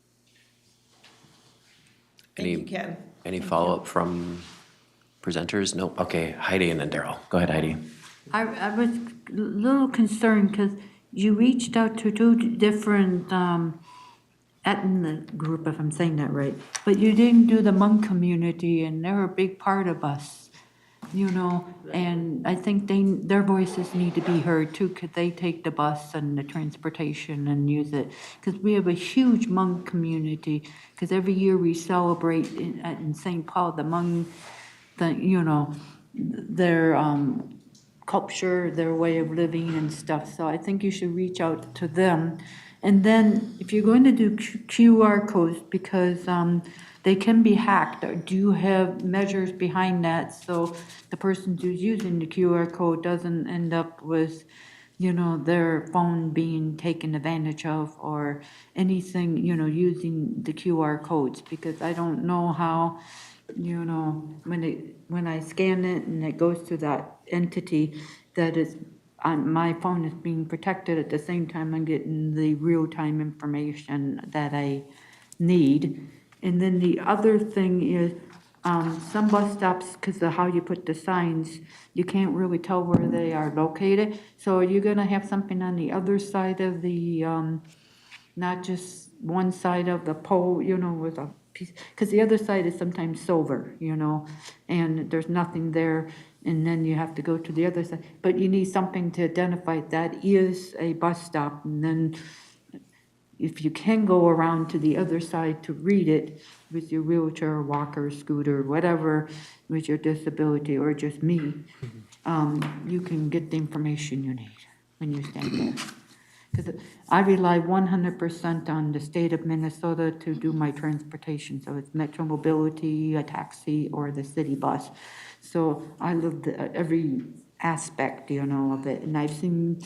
Thank you, Ken. Any follow-up from presenters? No? Okay, Heidi and then Darrell. Go ahead, Heidi. I was a little concerned because you reached out to two different ethnic group, if I'm saying that right, but you didn't do the Hmong community, and they're a big part of us, you know, and I think their voices need to be heard too. Could they take the bus and the transportation and use it? Because we have a huge Hmong community, because every year we celebrate in St. Paul the Hmong, you know, their culture, their way of living and stuff. So I think you should reach out to them. And then if you're going to do QR codes, because they can be hacked, do you have measures behind that so the person who's using the QR code doesn't end up with, you know, their phone being taken advantage of or anything, you know, using the QR codes? Because I don't know how, you know, when I scan it and it goes to that entity, that is, my phone is being protected at the same time I'm getting the real-time information that I need. And then the other thing is, some bus stops, because of how you put the signs, you can't really tell where they are located. So are you gonna have something on the other side of the, not just one side of the pole, you know, with a piece, because the other side is sometimes silver, you know, and there's nothing there. And then you have to go to the other side, but you need something to identify that is a bus stop. And then if you can go around to the other side to read it with your wheelchair, walker, scooter, whatever, with your disability or just me, you can get the information you need when you stand there. Because I rely 100% on the state of Minnesota to do my transportation. So it's Metro Mobility, a taxi, or the city bus. So I looked at every aspect, you know, of it. And I've seen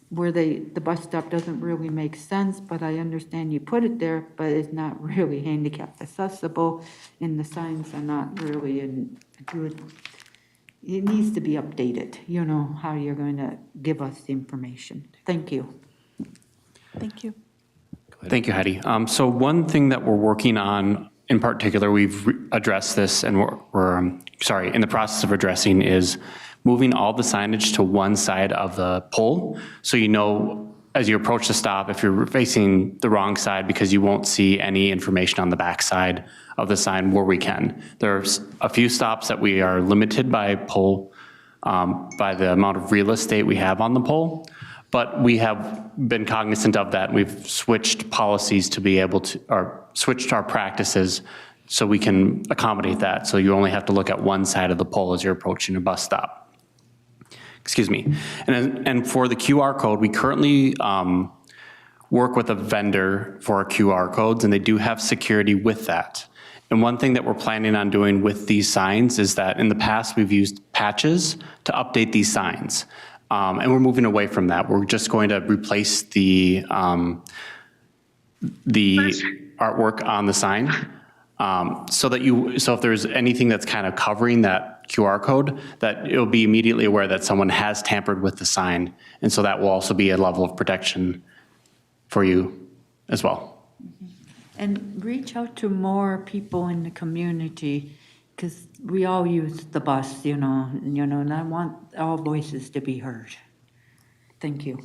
where the bus stop doesn't really make sense, but I understand you put it there, but it's not really handicap accessible, and the signs are not really in good. It needs to be updated, you know, how you're going to give us the information. Thank you. Thank you. Thank you, Heidi. So one thing that we're working on in particular, we've addressed this and we're in the process of addressing, is moving all the signage to one side of the pole. So you know, as you approach the stop, if you're facing the wrong side, because you won't see any information on the back side of the sign where we can. There's a few stops that we are limited by pole, by the amount of real estate we have on the pole. But we have been cognizant of that. We've switched policies to be able to, or switched our practices so we can accommodate that. So you only have to look at one side of the pole as you're approaching a bus stop. Excuse me. And for the QR code, we currently work with a vendor for our QR codes, and they do have security with that. And one thing that we're planning on doing with these signs is that in the past we've used patches to update these signs. And we're moving away from that. We're just going to replace the artwork on the sign So if there's anything that's kind of covering that QR code, that it'll be immediately aware that someone has tampered with the sign. And so that will also be a level of protection for you as well. And reach out to more people in the community, because we all use the bus, and I want all voices to be heard. Thank you.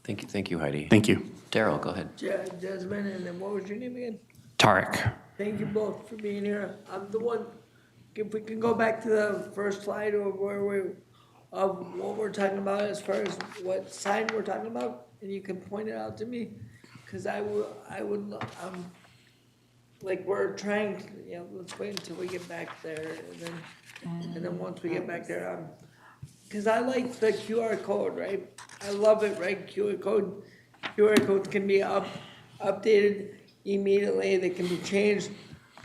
Thank you, Heidi. Thank you. Darrell, go ahead. Jasmine, and then what was your name again? Tarek. Thank you both for being here. I'm the one, if we can go back to the first slide of what we're talking about as far as what sign we're talking about, and you can point it out to me, because I would, like we're trying, let's wait until we get back there, and then once we get back there, because I like the QR code, right? I love it, right? QR codes can be updated immediately. They can be changed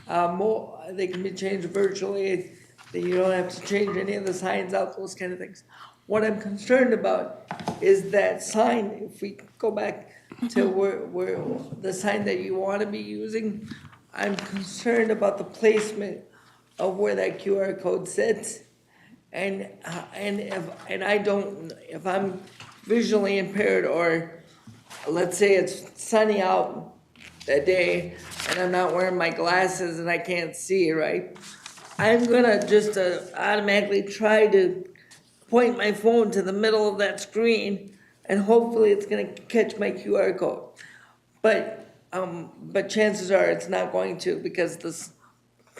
they can be changed virtually. You don't have to change any of the signs out, those kind of things. What I'm concerned about is that sign, if we go back to where the sign that you want to be using, I'm concerned about the placement of where that QR code sits. And if I'm visually impaired, or let's say it's sunny out that day and I'm not wearing my glasses and I can't see, right? I'm gonna just automatically try to point my phone to the middle of that screen, and hopefully it's gonna catch my QR code. But chances are it's not going to, because the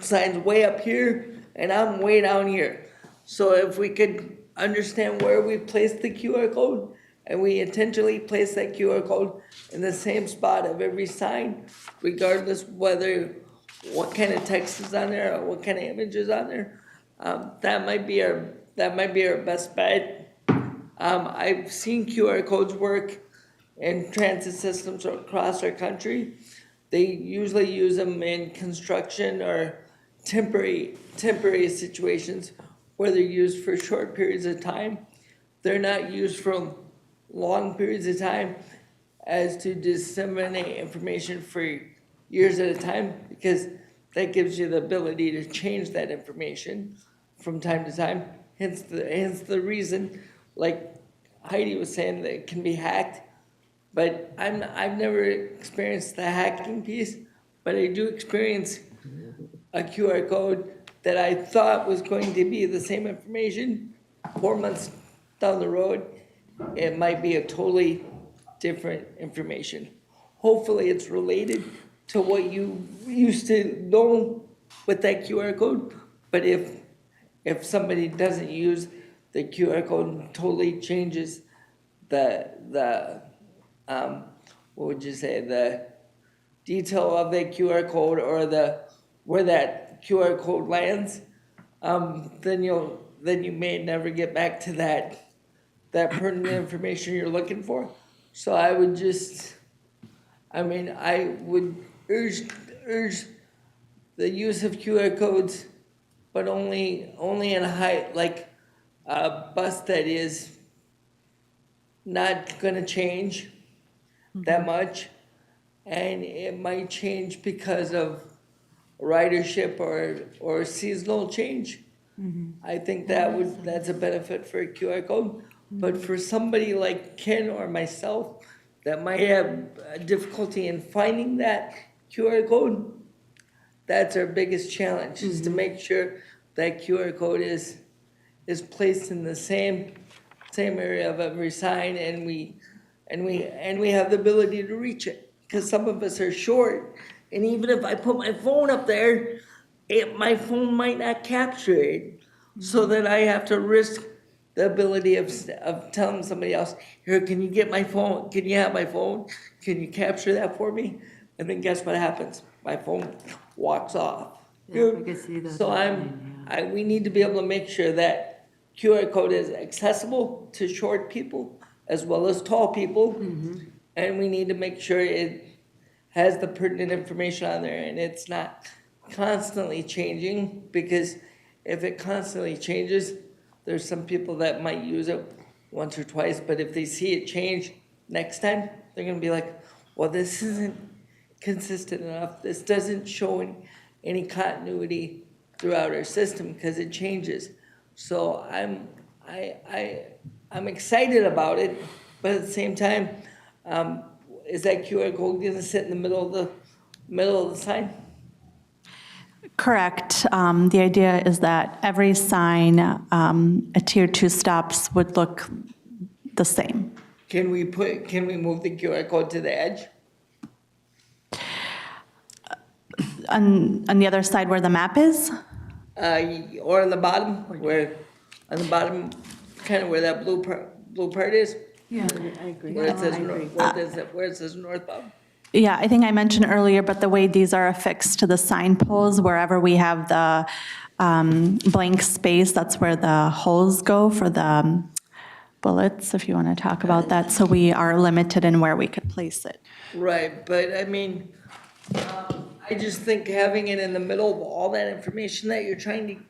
sign's way up here and I'm way down here. So if we could understand where we place the QR code, and we intentionally place that QR code in the same spot of every sign, regardless what kind of text is on there or what kind of image is on there, that might be our best bet. I've seen QR codes work in transit systems across our country. They usually use them in construction or temporary situations where they're used for short periods of time. They're not used for long periods of time as to disseminate information for years at a time, because that gives you the ability to change that information from time to time. Hence the reason, like Heidi was saying, that it can be hacked. But I've never experienced the hacking piece, but I do experience a QR code that I thought was going to be the same information 4 months down the road. It might be a totally different information. Hopefully it's related to what you used to know with that QR code. But if somebody doesn't use the QR code and totally changes the what would you say, the detail of that QR code, or where that QR code lands, then you may never get back to that pertinent information you're looking for. So I would urge the use of QR codes, but only in a bus that is not gonna change that much, and it might change because of ridership or seasonal change. I think that's a benefit for a QR code. But for somebody like Ken or myself that might have difficulty in finding that QR code, that's our biggest challenge, is to make sure that QR code is placed in the same area of every sign, and we have the ability to reach it. Because some of us are short, and even if I put my phone up there, my phone might not capture it, so that I have to risk the ability of telling somebody else, here, can you get my phone? Can you have my phone? Can you capture that for me? And then guess what happens? My phone walks off. Yeah, I can see that. So we need to be able to make sure that QR code is accessible to short people as well as tall people. And we need to make sure it has the pertinent information on there, and it's not constantly changing, because if it constantly changes, there's some people that might use it once or twice, but if they see it change next time, they're gonna be like, well, this isn't consistent enough. This doesn't show any continuity throughout our system, because it changes. So I'm excited about it, but at the same time, is that QR code gonna sit in the middle of the sign? Correct. The idea is that every sign, a tier 2 stops would look the same. Can we move the QR code to the edge? On the other side where the map is? Or on the bottom, kind of where that blue part is? Yeah, I agree. Where it says, I agree. where it says northbound? Yeah, I think I mentioned earlier, but the way these are affixed to the sign poles, wherever we have the blank space, that's where the holes go for the bullets, if you want to talk about that. So we are limited in where we could place it. Right, but I mean, I just think having it in the middle of all that information that you're trying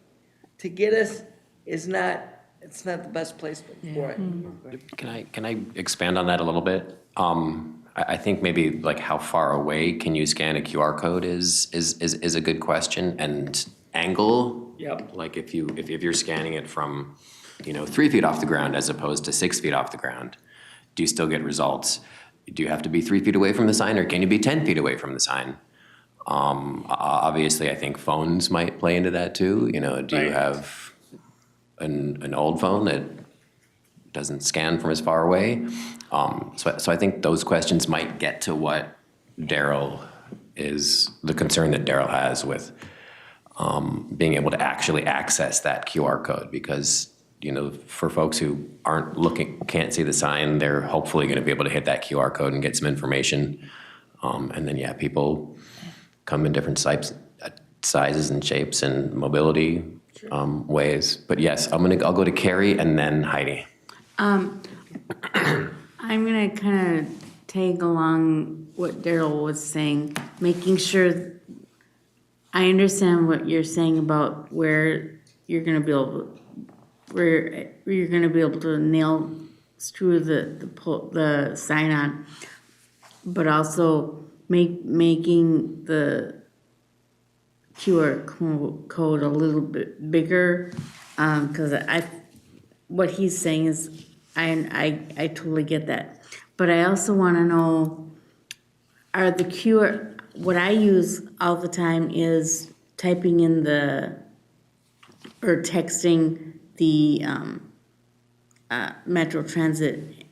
to get us is not, it's not the best placement for it. Can I expand on that a little bit? I think maybe like how far away can you scan a QR code is a good question, and angle. Yep. Like if you're scanning it from, 3 feet off the ground as opposed to 6 feet off the ground, do you still get results? Do you have to be 3 feet away from the sign, or can you be 10 feet away from the sign? Obviously, I think phones might play into that too. Do you have an old phone that doesn't scan from as far away? So I think those questions might get to what Darrell is, the concern that Darrell has with being able to actually access that QR code, because for folks who can't see the sign, they're hopefully going to be able to hit that QR code and get some information. And then people come in different sizes and shapes and mobility ways. But yes, I'll go to Carrie and then Heidi. I'm gonna kind of tag along what Darrell was saying, making sure I understand what you're saying about where you're gonna be able to screw the sign on, but also making the QR code a little bit bigger, because what he's saying is, I totally get that. But I also want to know, what I use all the time is typing in or texting the Metro Transit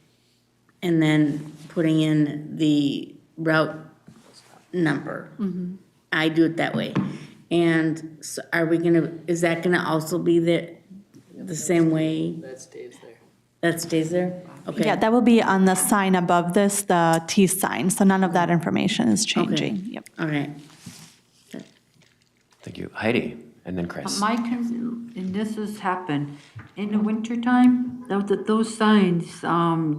and then putting in the route number. Mm-hmm. I do it that way. And so is that gonna also be the same way? That stays there. That stays there? Okay. Yeah, that will be on the sign above this, the T sign, so none of that information is changing. Okay. Yep. Okay. Thank you. Heidi, and then Chris. And this has happened, in the wintertime, those signs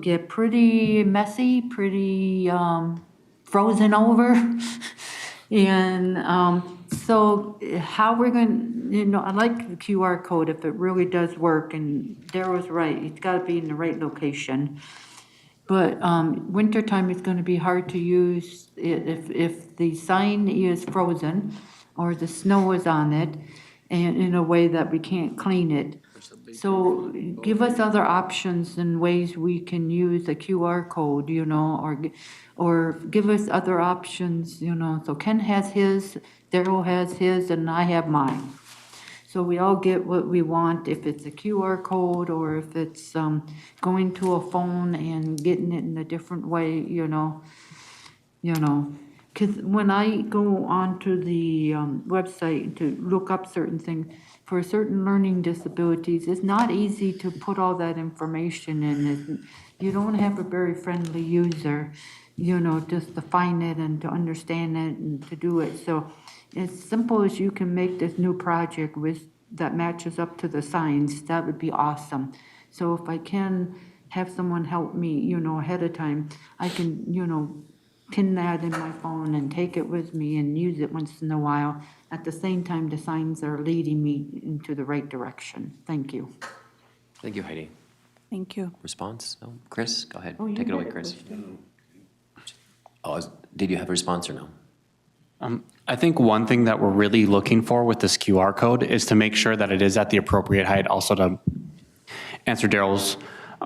get pretty messy, pretty frozen over. And so how we're going, I like the QR code if it really does work, and Darrell's right, it's got to be in the right location. But wintertime is going to be hard to use if the sign is frozen or the snow is on it, and in a way that we can't clean it. So give us other options and ways we can use a QR code, or give us other options, So Ken has his, Darrell has his, and I have mine. So we all get what we want, if it's a QR code or if it's going to a phone and getting it in a different way, Because when I go onto the website to look up certain things, for certain learning disabilities, it's not easy to put all that information in. You don't have a very friendly user, just to find it and to understand it and to do it. So as simple as you can make this new project that matches up to the signs, that would be awesome. So if I can have someone help me, ahead of time, I can, pin that in my phone and take it with me and use it once in a while. At the same time, the signs are leading me into the right direction. Thank you. Thank you, Heidi. Thank you. Response? No? Chris, go ahead. Oh, you Take it away, had a Chris. question. Did you have a response or no? I think one thing that we're really looking for with this QR code is to make sure that it is at the appropriate height. Also to answer Darrell's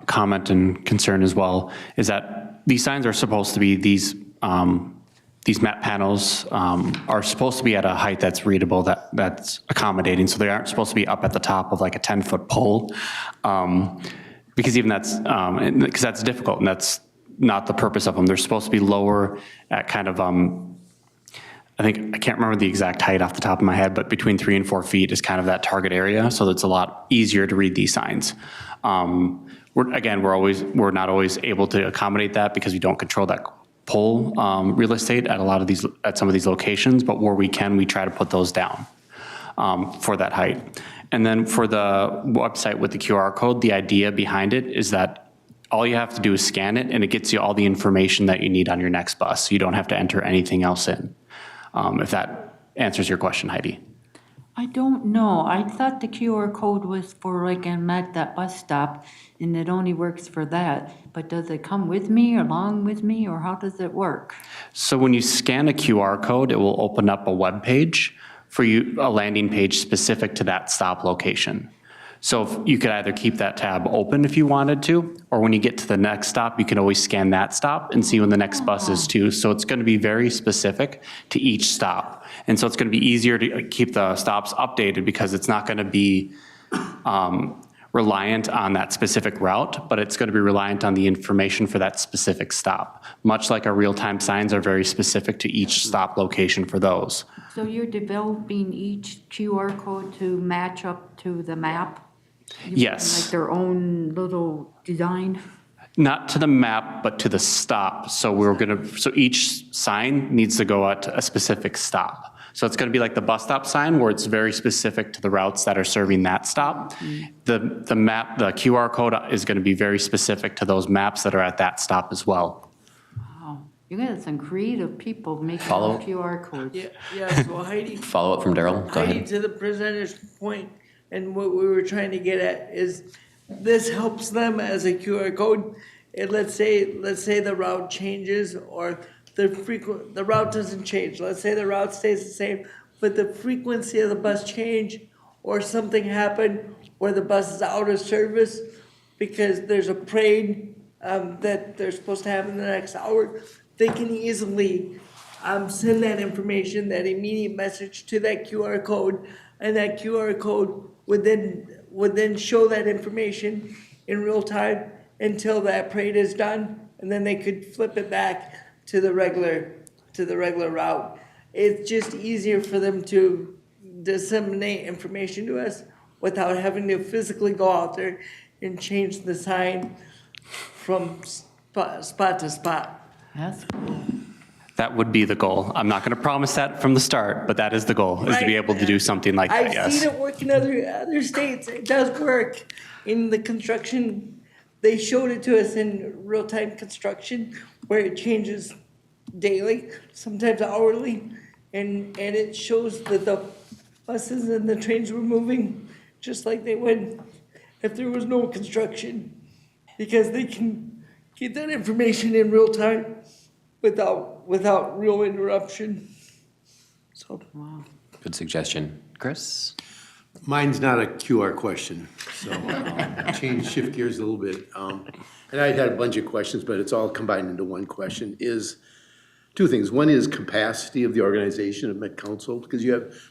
comment and concern as well, is that these signs are supposed to be, these map panels are supposed to be at a height that's readable, that's accommodating. So they aren't supposed to be up at the top of like a 10-foot pole. Because even that's, because that's difficult and that's not the purpose of them. They're supposed to be lower at kind of, I can't remember the exact height off the top of my head, but between 3 and 4 feet is kind of that target area. So it's a lot easier to read these signs. We're not always able to accommodate that because we don't control that pole real estate at some of these locations, but where we can, we try to put those down for that height. And then for the website with the QR code, the idea behind it is that all you have to do is scan it and it gets you all the information that you need on your next bus. So you don't have to enter anything else in. If that answers your question, Heidi. I don't know. I thought the QR code was for like at that bus stop and it only works for that. But does it come with me, along with me, or how does it work? So when you scan a QR code, it will open up a web page for you, a landing page specific to that stop location. So if you could either keep that tab open if you wanted to, or when you get to the next stop, you can always scan that stop and see when the next bus is too. So it's going to be very specific to each stop. And so it's going to be easier to keep the stops updated because it's not going to be reliant on that specific route, but it's going to be reliant on the information for that specific stop. Much like our real-time signs are very specific to each stop location for those. So you're developing each QR code to match up to the map? Yes. Like their own little design? Not to the map, but to the stop. So each sign needs to go at a specific stop. So it's going to be like the bus stop sign where it's very specific to the routes that are serving that stop. The QR code is going to be very specific to those maps that are at that stop as well. Wow, you got some creative people making Follow. QR codes. Yeah, so Heidi. Follow up from Darrell. Go Heidi, ahead. to the presenter's point, and what we were trying to get at is this helps them as a QR code. And let's say the route changes or the route doesn't change. Let's say the route stays the same, but the frequency of the bus change or something happened where the bus is out of service because there's a parade that they're supposed to have in the next hour. They can easily send that information, that immediate message to that QR code, and that QR code would then show that information in real time until that parade is done, and then they could flip it back to the regular route. It's just easier for them to disseminate information to us without having to physically go out there and change the sign from spot to spot. That's cool. That would be the goal. I'm not going to promise that from the start, but that is the goal, is to be able to do something like that, yes. I've seen it work in other states. It does work. In the construction, they showed it to us in real-time construction where it changes daily, sometimes hourly, and it shows that the buses and the trains were moving just like they would if there was no construction, because they can get that information in real time without real interruption. So, wow. Good suggestion. Chris? Mine's not a QR question, so shift gears a little bit. And I had a bunch of questions, but it's all combined into one question, is two things. One is capacity of the organization of Met Council, because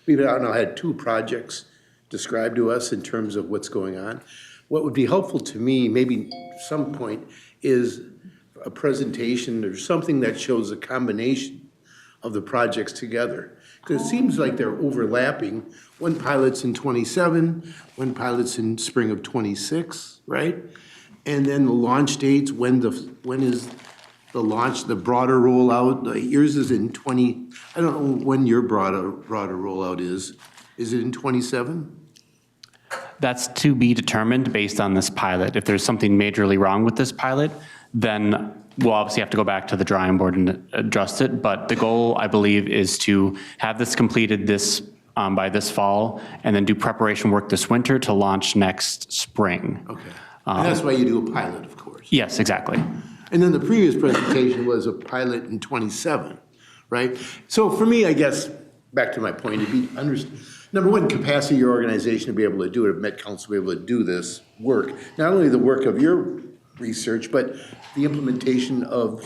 we've now had 2 projects described to us in terms of what's going on. What would be helpful to me, maybe some point, is a presentation or something that shows a combination of the projects together. Because it seems like they're overlapping. One pilot's in 27, one pilot's in spring of 26, right? And then the launch dates, when is the launch, the broader rollout? Yours is in 20, I don't know when your broader rollout is. Is it in 27? That's to be determined based on this pilot. If there's something majorly wrong with this pilot, then we'll obviously have to go back to the drawing board and adjust it. But the goal, I believe, is to have this completed by this fall and then do preparation work this winter to launch next spring. Okay. And that's why you do a pilot, of course. Yes, exactly. And then the previous presentation was a pilot in 27, right? So for me, I guess, back to my point, it'd be number one, capacity of your organization to be able to do it, Met Council to be able to do this work. Not only the work of your research, but the implementation of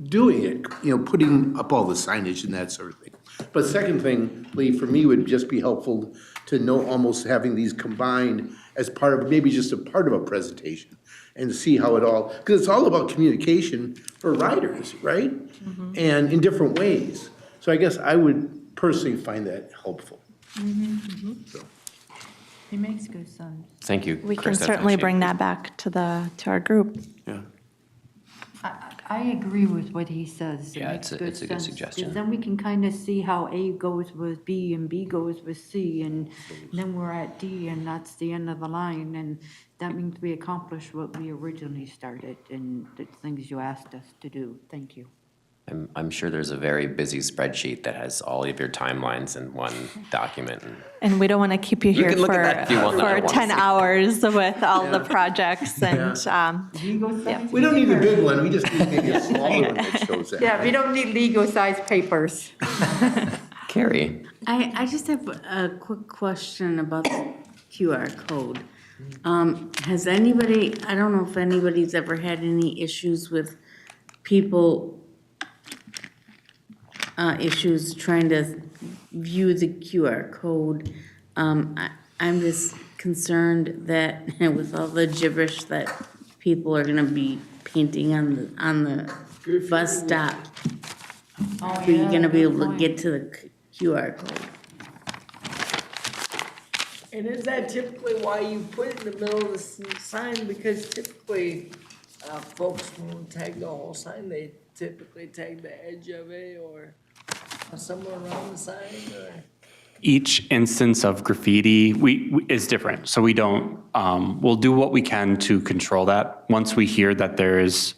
doing it, putting up all the signage and that sort of thing. But second thing, Lee, for me would just be helpful to know almost having these combined as part of, maybe just a part of a presentation and see how it all, because it's all about communication for riders, right? And in different ways. So I guess I would personally find that helpful. So. It makes good sense. Thank you. We can Chris, that's certainly actually- bring that back to our group. Yeah. I agree with what he says. Yeah, makes it's a good sense, suggestion. 'cause then we can kind of see how A goes with B and B goes with C, and then we're at D, and that's the end of the line, and that means we accomplished what we originally started and the things you asked us to do. Thank you. I'm sure there's a very busy spreadsheet that has all of your timelines in one document. And we don't want to keep you You here can look at that if you want, I for don't want 10 to see. hours with all the projects and, We don't need a big one, we just need maybe a smaller one that shows that. Yeah, we don't need legal-sized papers. Carrie? I just have a quick question about the QR code. Has anybody, I don't know if anybody's ever had any issues with people, issues trying to view the QR code. I'm just concerned that with all the gibberish that people are gonna be painting on the bus stop, are you gonna be able to get to the QR code? And is that typically why you put it in the middle of the sign? Because typically, folks won't tag the whole sign, they typically tag the edge of it or somewhere around the sign, or? Each instance of graffiti is different, so we don't, we'll do what we can to control that. Once we hear that there is,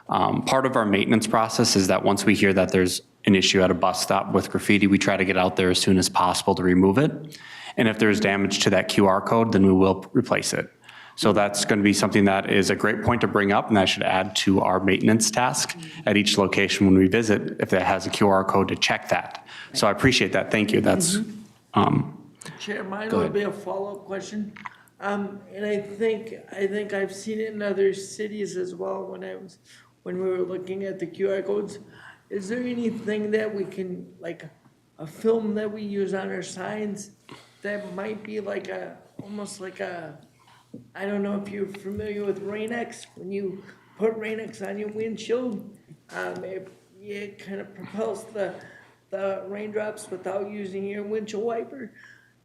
part of our maintenance process is that once we hear that there's an issue at a bus stop with graffiti, we try to get out there as soon as possible to remove it. And if there's damage to that QR code, then we will replace it. So that's going to be something that is a great point to bring up, and that should add to our maintenance task at each location when we visit, if it has a QR code to check that. So I appreciate that, thank you, that's, Chair, mine Go would ahead. be a follow-up question. And I think I've seen it in other cities as well when we were looking at the QR codes. Is there anything that we can, like a film that we use on our signs that might be like almost like I don't know if you're familiar with Rain-X. When you put Rain-X on your windshield, it kind of propels the raindrops without using your windshield wiper.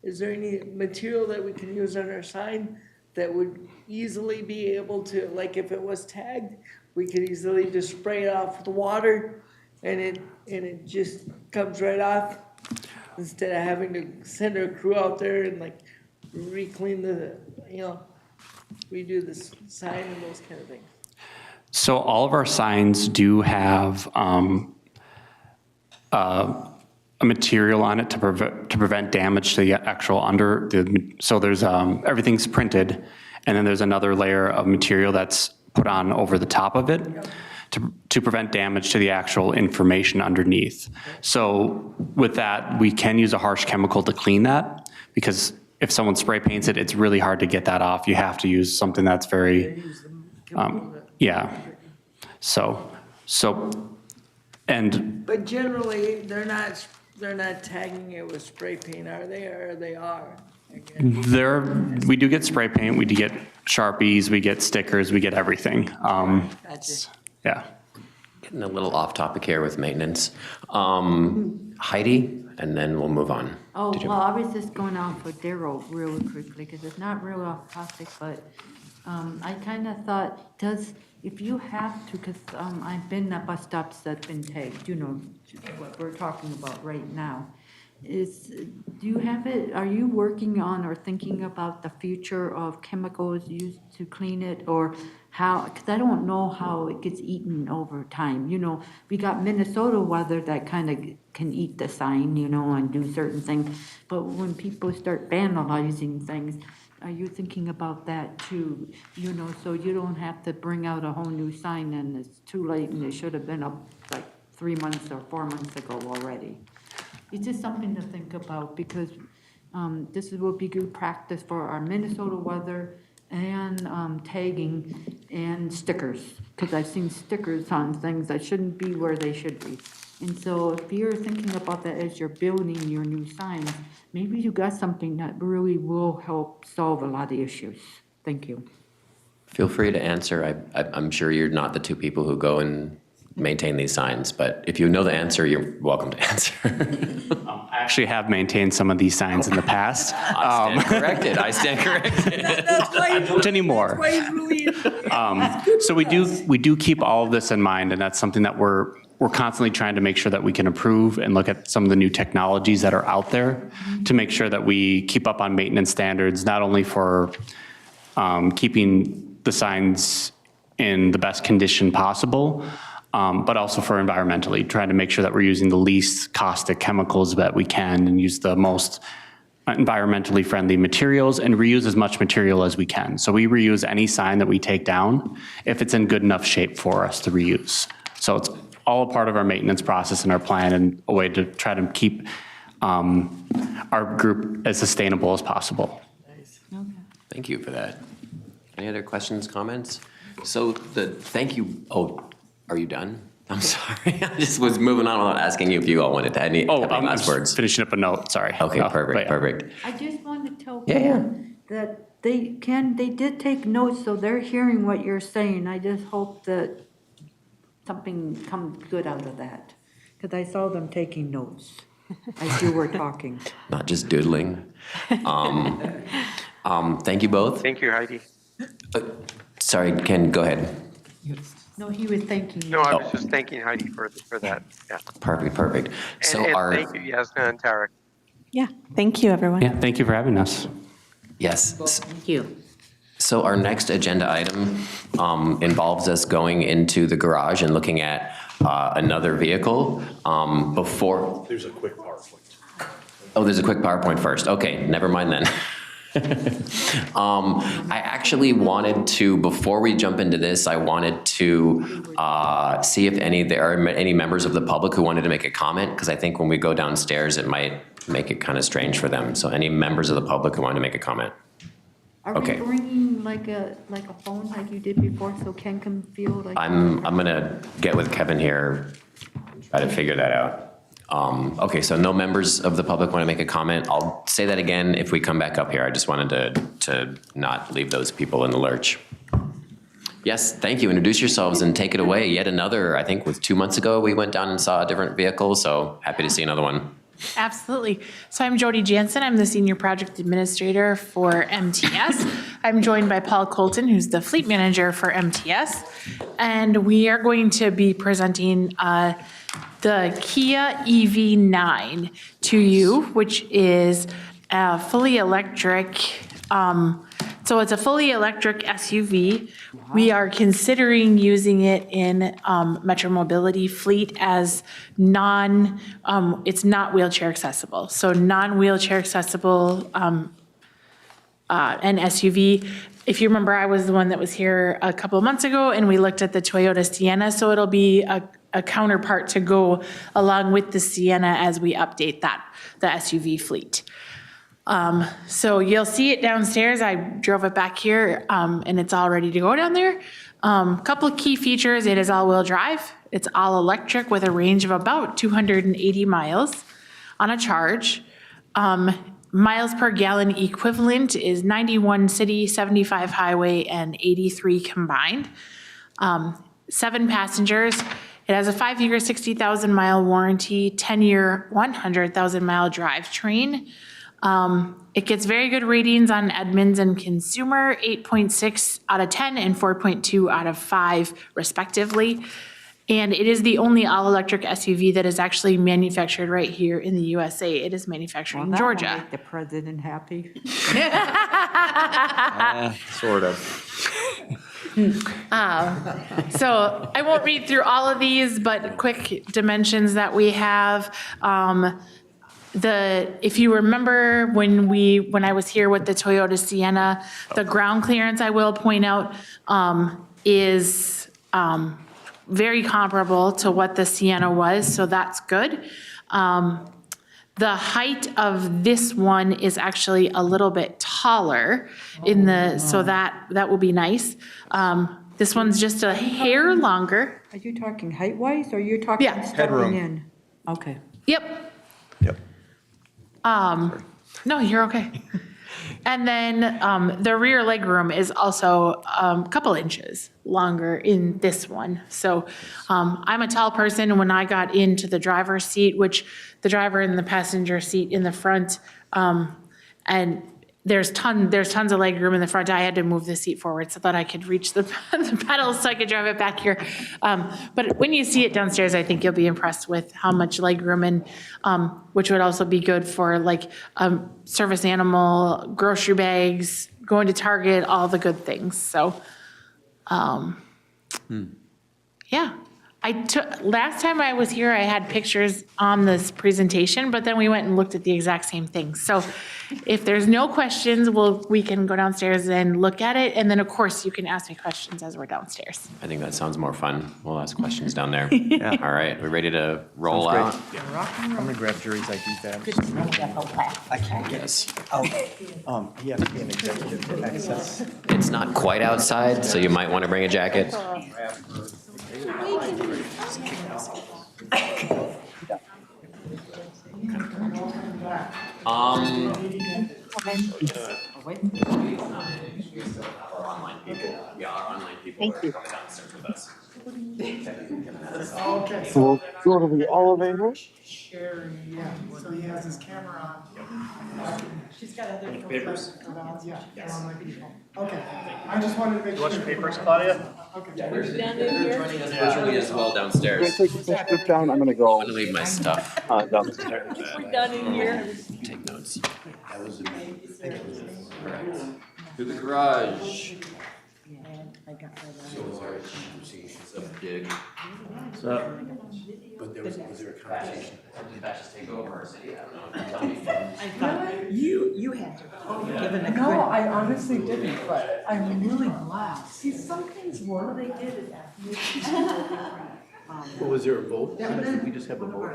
Is there any material that we can use on our sign that would easily be able to, like if it was tagged, we could easily just spray it off with water and it just comes right off instead of having to send a crew out there and like re-clean redo the sign and those kind of things. so all of our signs do have a material on it to prevent damage to the actual so there's, everything's printed, and then there's another layer of material that's put on over the top of it to prevent damage to the actual information underneath. So with that, we can use a harsh chemical to clean that, because if someone spray paints it, it's really hard to get that off. You have to use something that's very, yeah. And But generally, they're not tagging it with spray paint, are they, or they are? we do get spray paint, we do get Sharpies, we get stickers, we get everything. Gotcha. Yeah. Getting a little off topic here with maintenance. Heidi, and then we'll move on. Oh, well, I was just going on for Darrell real quickly, because it's not real off topic, but I kind of thought, if you have to, because I've been at bus stops that's been tagged, what we're talking about right now. Are you working on or thinking about the future of chemicals used to clean it, or how, because I don't know how it gets eaten over time. We got Minnesota weather that kind of can eat the sign, and do certain things. But when people start vandalizing things, are you thinking about that too? So you don't have to bring out a whole new sign and it's too late and it should have been up like 3 months or 4 months ago already. It's just something to think about because this will be good practice for our Minnesota weather and tagging and stickers, because I've seen stickers on things that shouldn't be where they should be. And so if you're thinking about that as you're building your new signs, maybe you got something that really will help solve a lot of the issues. Thank you. Feel free to answer. I'm sure you're not the two people who go and maintain these signs, but if you know the answer, you're welcome to answer. I actually have maintained some of these signs in the past. I stand corrected. I don't anymore. So we do keep all of this in mind, and that's something that we're constantly trying to make sure that we can improve and look at some of the new technologies that are out there to make sure that we keep up on maintenance standards, not only for keeping the signs in the best condition possible, but also for environmentally, trying to make sure that we're using the least caustic chemicals that we can and use the most environmentally friendly materials and reuse as much material as we can. So we reuse any sign that we take down if it's in good enough shape for us to reuse. So it's all a part of our maintenance process and our plan and a way to try to keep our group as sustainable as possible. Nice. Okay. Thank you for that. Any other questions, comments? So thank you. Oh, are you done? I'm sorry. I just was moving on without asking you if you all wanted to have any last words. Finishing up a note, sorry. Okay, perfect. I just want to tell people that they did take notes, so they're hearing what you're saying. I just hope that something comes good out of that, because I saw them taking notes as you were talking. Not just doodling. Thank you both. Thank you, Heidi. Sorry, Ken, go ahead. No, he was thanking you. No, I was just thanking Heidi for that. Yeah. Perfect. So and thank you, Jasna and Tarek. Yeah, thank you, everyone. Yeah, thank you for having us. Yes. Thank you. So our next agenda item involves us going into the garage and looking at another vehicle before. There's a quick PowerPoint. Oh, there's a quick PowerPoint first. Okay, never mind then. I actually wanted to, before we jump into this, I wanted to see if there are any members of the public who wanted to make a comment, because I think when we go downstairs, it might make it kind of strange for them. So any members of the public who wanted to make a comment? Are we bringing like a phone like you did before, so Ken can feel like? I'm gonna get with Kevin here, try to figure that out. Okay, so no members of the public want to make a comment. I'll say that again if we come back up here. I just wanted to not leave those people in the lurch. Yes, thank you. Introduce yourselves and take it away. Yet another, I think was 2 months ago, we went down and saw a different vehicle, so happy to see another one. Absolutely. So I'm Jodi Jansen. I'm the Senior Project Administrator for MTS. I'm joined by Paul Colton, who's the Fleet Manager for MTS. And we are going to be presenting the Kia EV9 to you, which is a fully electric, so it's a fully electric SUV. We are considering using it in Metro Mobility fleet as it's not wheelchair accessible. So non-wheelchair accessible an SUV. If you remember, I was the one that was here a couple of months ago and we looked at the Toyota Sienna. So it'll be a counterpart to go along with the Sienna as we update the SUV fleet. So you'll see it downstairs. I drove it back here and it's all ready to go down there. Couple of key features: it is all-wheel drive. It's all electric with a range of about 280 miles on a charge. Miles per gallon equivalent is 91 city, 75 highway, and 83 combined. 7 passengers. It has a 5-year, 60,000 mile warranty, 10-year, 100,000 mile drivetrain. It gets very good ratings on Edmunds and Consumer, 8.6 out of 10 and 4.2 out of 5 respectively. And it is the only all-electric SUV that is actually manufactured right here in the USA. It is manufactured in Georgia. That will make the president happy. Sort of. So I won't read through all of these, but quick dimensions that we have. If you remember when I was here with the Toyota Sienna, the ground clearance, I will point out, is very comparable to what the Sienna was, so that's good. The height of this one is actually a little bit taller so that will be nice. This one's just a hair longer. Are you talking height-wise, or you're talking Yeah. stepping in? Okay. Yep. Yep. No, you're okay. And then the rear legroom is also a couple inches longer in this one. So I'm a tall person, and when I got into the driver's seat, which the driver in the passenger seat in the front, and there's tons of legroom in the front. I had to move the seat forward so that I could reach the pedals so I could drive it back here. But when you see it downstairs, I think you'll be impressed with how much legroom, and which would also be good for like service animal, grocery bags, going to Target, all the good things. So, yeah. Last time I was here, I had pictures on this presentation, but then we went and looked at the exact same thing. So if there's no questions, we can go downstairs and look at it. And then, of course, you can ask me questions as we're downstairs. I think that sounds more fun. We'll ask questions down there. Yeah. All right, we ready to roll out? I'm gonna grab Jerry's ID tab. I can't get us. He has to be an executive for access. It's not quite outside, so you might want to bring a jacket. Thank you. So we'll go to the elevator. Sherry, yeah, so he has his camera on. She's got other papers. Yeah, okay, I just wanted to make sure. You want your papers, Claudia? Okay. Yeah, they're joining us virtually as well I'm downstairs. gonna take a step down, I'm gonna go. I'm gonna leave my stuff. Downstairs. We're done in here. Take notes. Correct. To the garage. Dig. But was there a conversation? Did that just take over our city? I don't know. You had to. Given the No, I honestly didn't, but I'm really glad. See, some things were, they did it after. Well, was there a vote? Did we just have a vote?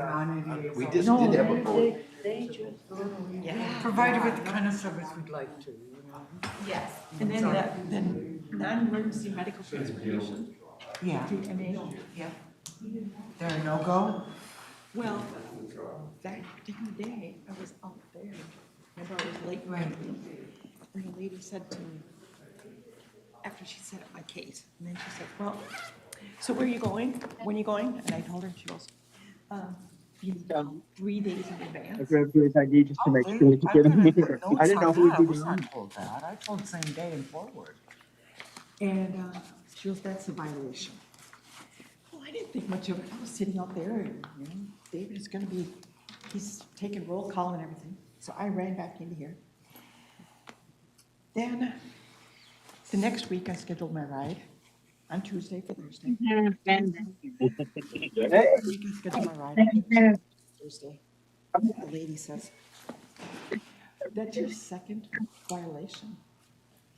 We just did have a vote. They just totally. Provided with the kind of service we'd like to, you know? Yes, and then non-emergency medical transportation. Yeah. I mean, yeah. They're a no-go? Well, back in the day, I was out there. Remember, I was late. Right. And the lady said to me, after she set up my case, and then she said, well, so where are you going? When are you going? And I told her, and she goes, you know, 3 days in advance. I grabbed Jerry's ID just to make sure to get him here. I didn't know who I would was be not on. told that. I told same day and forward. And she goes, that's a violation. Well, I didn't think much of it. I was sitting out there and, you know, David is gonna be, he's taking roll call and everything. So I ran back into here. Then, the next week I scheduled my ride on Tuesday for Thursday. Next week I scheduled my ride on Thursday. The lady says, that's your second violation.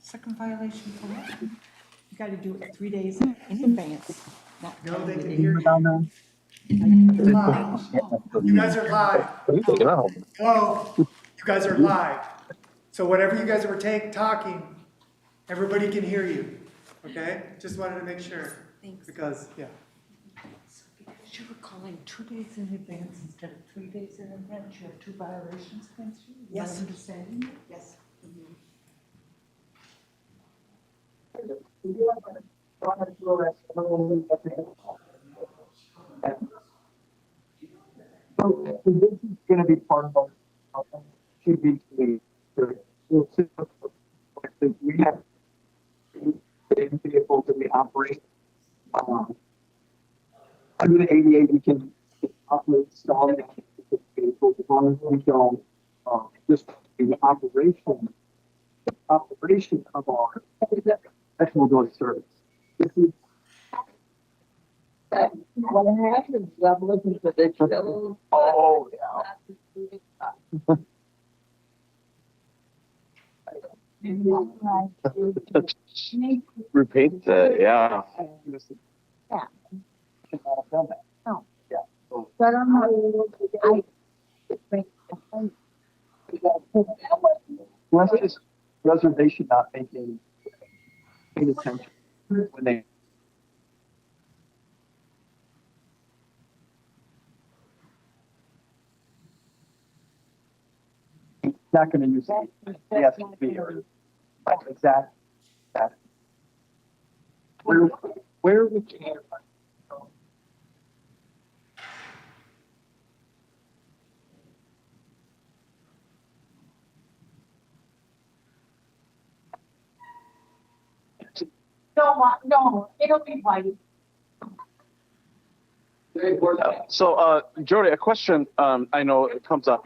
Second violation for what? You gotta do it 3 days in advance. No, they can hear you. You guys are live. Hello, you guys are live. So whatever you guys were talking, everybody can hear you, okay? Just wanted to make sure. Thanks. Because, yeah. So because you were calling 2 days in advance instead of 3 days in advance, you have 2 violations against you? Yes. Understanding you? Yes. So this is gonna be part of our TBC. We have vehicles that we operate. Under the ADA, we can operate stalling vehicles as long as we don't just the operation of our actual door service. This is what happens. I'm looking for the show. Oh yeah. Repeat that, yeah. should not have done that. No. Yeah. So So I don't know. let's just reservation not making any attention when they. Not gonna use the SUV or exact. Where we can. No, it'll be white. So, Jodi, a question, I know it comes up.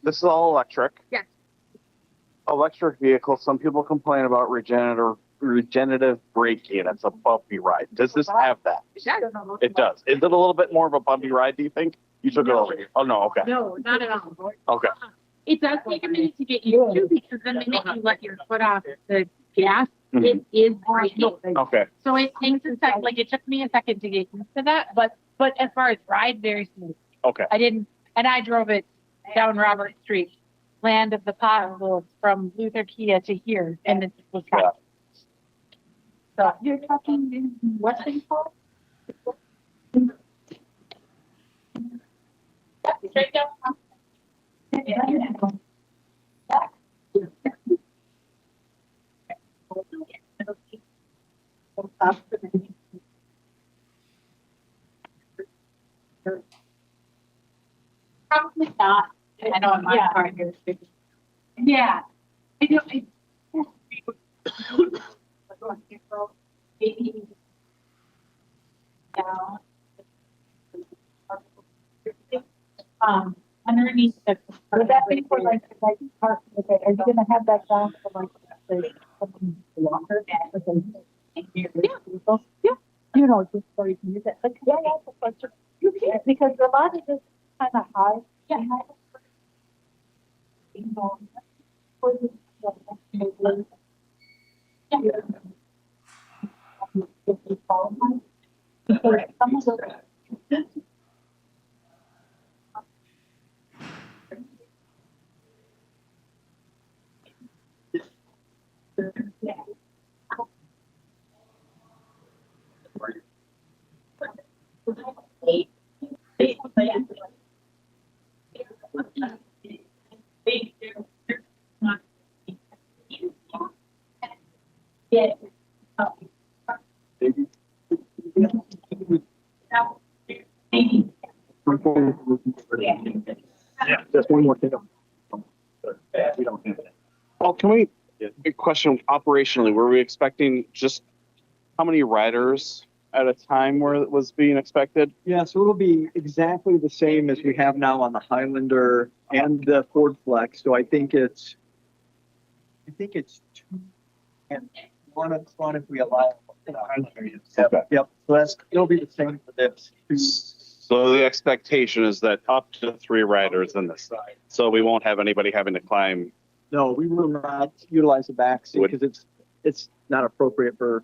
This is all electric. Yes. Electric vehicles, some people complain about regenerative braking. It's a bumpy ride. Does this have that? It does. Is it a little bit more of a bumpy ride, do you think? You took it over. Oh, no, okay. No, not at all. Okay. It does take a minute to get used to because the minute you let your foot off the gas, Mhm. it is braking. Okay. So it takes a second, like it took me a second to get used to that, but as far as ride, very smooth. Okay. I drove it down Robert Street, land of the potholes from Luther Kia to here, and it was fine. So You're talking in Westinghouse? straight down. Probably not. I know my partner. Yeah. I know. Maybe. Down. Underneath the. Would that be for like park, okay, are you gonna have that down for like, something longer? Yeah, you know, just so you can use it, like, yeah, of course, you can, because a lot of this is kind of high. Yeah. You know, for the- Because some of the. Yeah, just one more thing. We don't have that. Well, can we, big question operationally, were we expecting just how many riders at a time where it was being expected? Yeah, so it'll be exactly the same as we have now on the Highlander and the Ford Flex. So I think it's two and one up front if we allow. Yep. So it'll be the same for this. So the expectation is that up to 3 riders in this. So we won't have anybody having to climb. No, we will not utilize the back seat because it's not appropriate for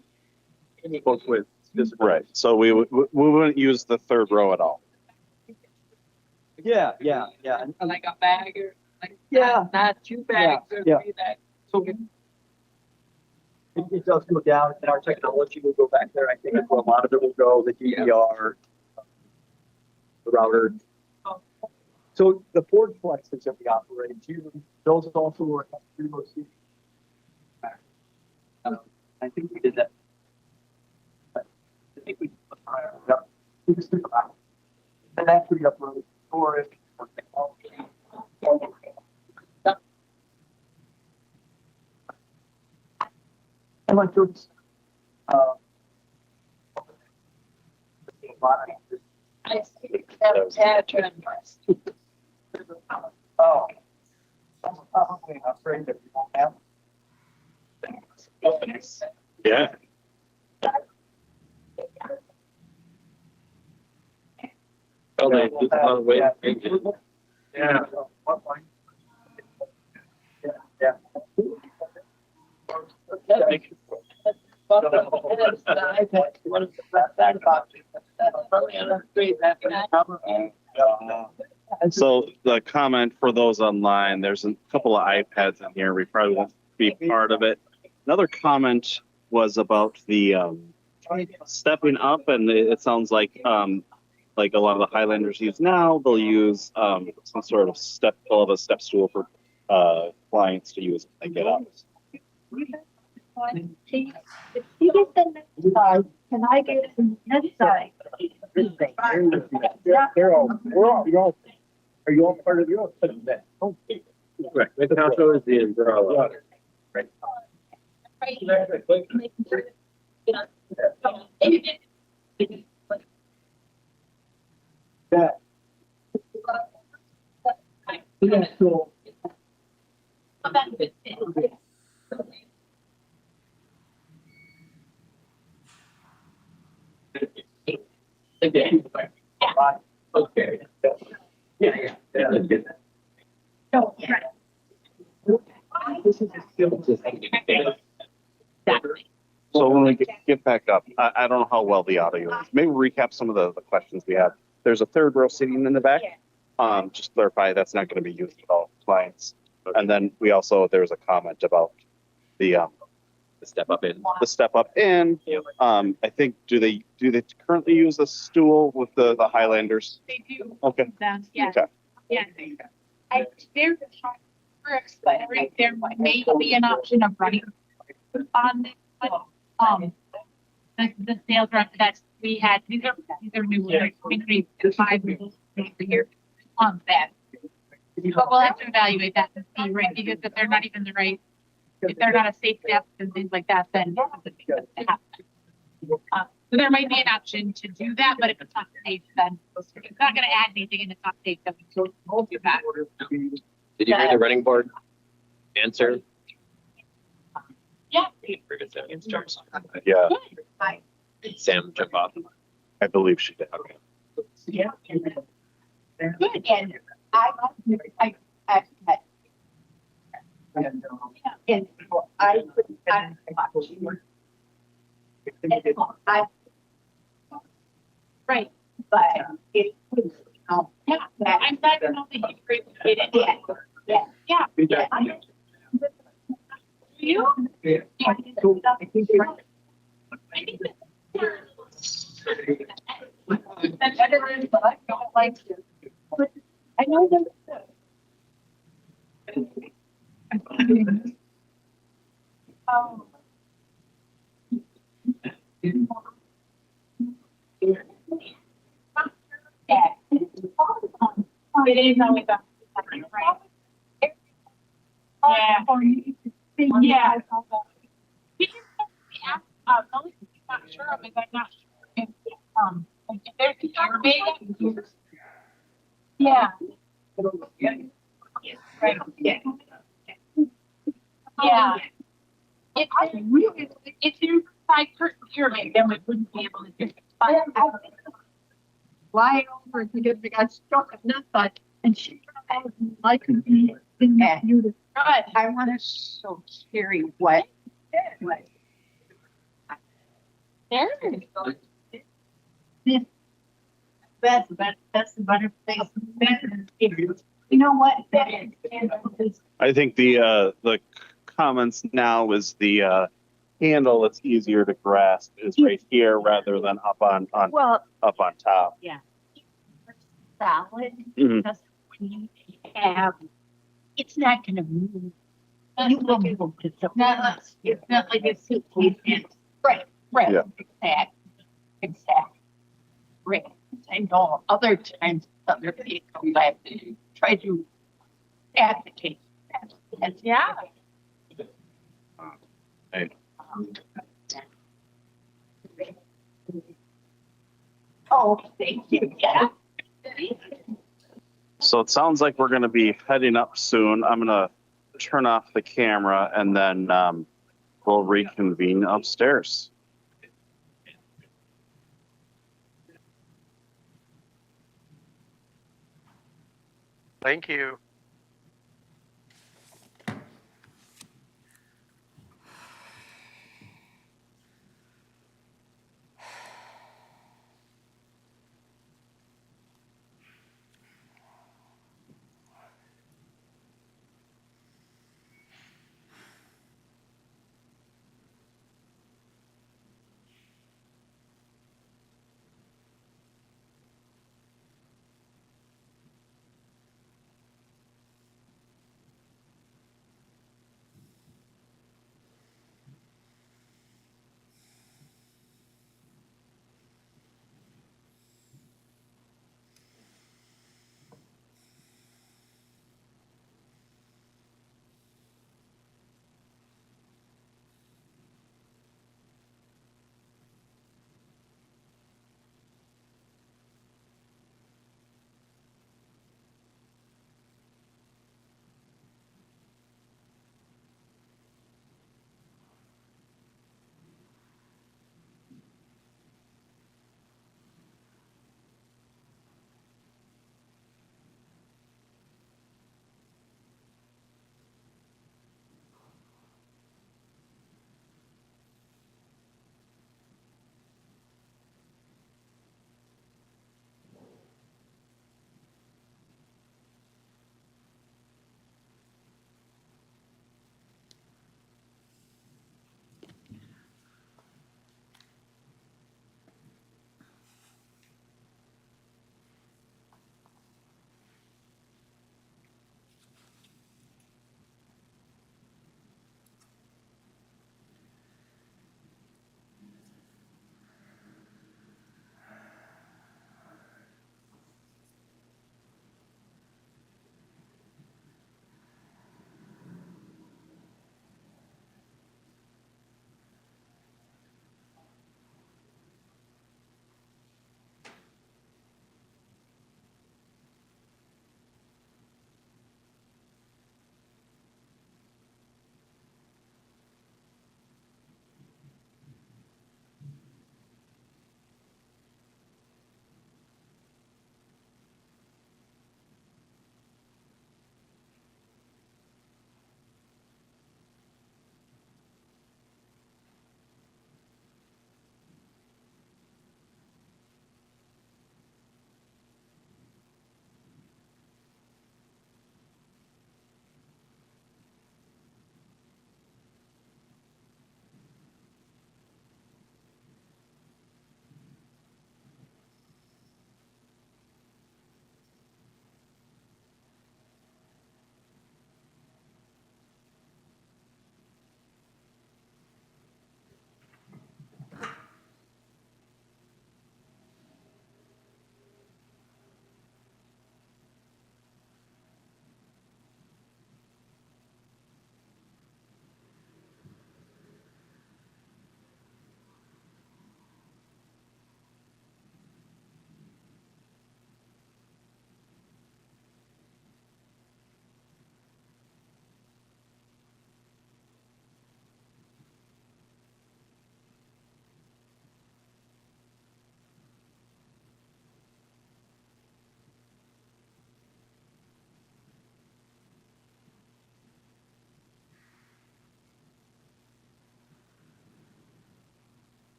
folks with disabilities. Right. So we wouldn't use the 3rd row at all. Yeah. And, Like a bag or like, yeah. not 2 bags or 3 bags. So it does go down, and our technology will go back there. I think that's where a lot of it will go, the DVR, the router. So the Ford Flexes that we operate, those also were I think we did that. I think we just think about it. And after we uploaded storage or technology. And like yours, I see Adjournment. Oh. I'm probably afraid that we won't have. Yeah. Oh, they just not wait. Yeah. Yeah. So the comment for those online, there's a couple of iPads in here. We probably won't be part of it. Another comment was about the stepping up, and it sounds like a lot of the Highlanders use now, they'll use some sort of step stool for clients to use when they get up. If you get the next side, can I get the next side? Are you all part of your? Correct. The council is the umbrella. Right. That. Yeah, so. Okay. Yeah. No, right. This is still. So when we get back up, I don't know how well the audio is. Maybe recap some of the questions we had. There's a third row seating in the back. Just clarify that's not going to be used at all clients. And then there's a comment about the step up in. The step up in. I think do they currently use a stool with the Highlanders? They do. Okay. Yeah. Okay. Yeah. There's a shop for expiring. There may be an option of running on this, but the sales rep that we had, these are new ones. We increased to 5 per year on that. But we'll have to evaluate that and see, right? Because if they're not even the right, if they're not a safe depth and things like that, then so there might be an option to do that, but if it's not safe, then it's not going to add anything and it's not safe, then we'll do that. Did you hear the running board answer? Yeah. Yeah. Sam, jump off. I believe she did. Okay. Yeah. Good. And I right, but it was, yeah, I'm glad to know that you appreciated it. Yeah. You? Yeah. I think that's better, but I don't like to. But I know that. Oh. It is always up. Right. Yeah. Yeah. We can ask, the only thing I'm not sure of is I'm not sure if, if there's an airbag. Yeah. Right. Yeah. Yeah. If there's a 5-person airbag, then we wouldn't be able to do it. Fly over because we got stuck on this side, and she I could be in the unit. Good. I want to show Carrie what. There it is. That's the better place. You know what? I think the comments now is the handle that's easier to grasp is right here rather than up on top. Yeah. Solid. Mhm. Because when you have, it's not going to move. You will move to something. It's not like a suitcase. Right. Yeah. Exactly. Right. I know other times other vehicles I have to try to advocate. Yeah. Hey. Oh, thank you. Yeah. So it sounds like we're going to be heading up soon. I'm going to turn off the camera and then we'll reconvene upstairs. Thank you.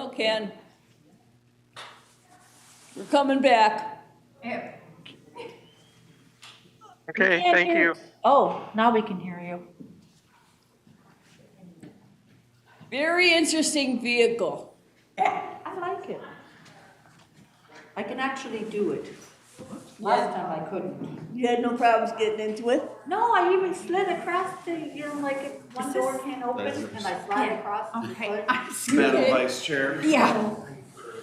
Well, Ken, we're coming back. Okay, thank you. Oh, now we can hear you. Very interesting vehicle. I like it. I can actually do it. Last time I couldn't. You had no problems getting into it? No, I even slid across the, you know, like if one door can't open and I slide across. Okay. Madam Vice Chair. Yeah.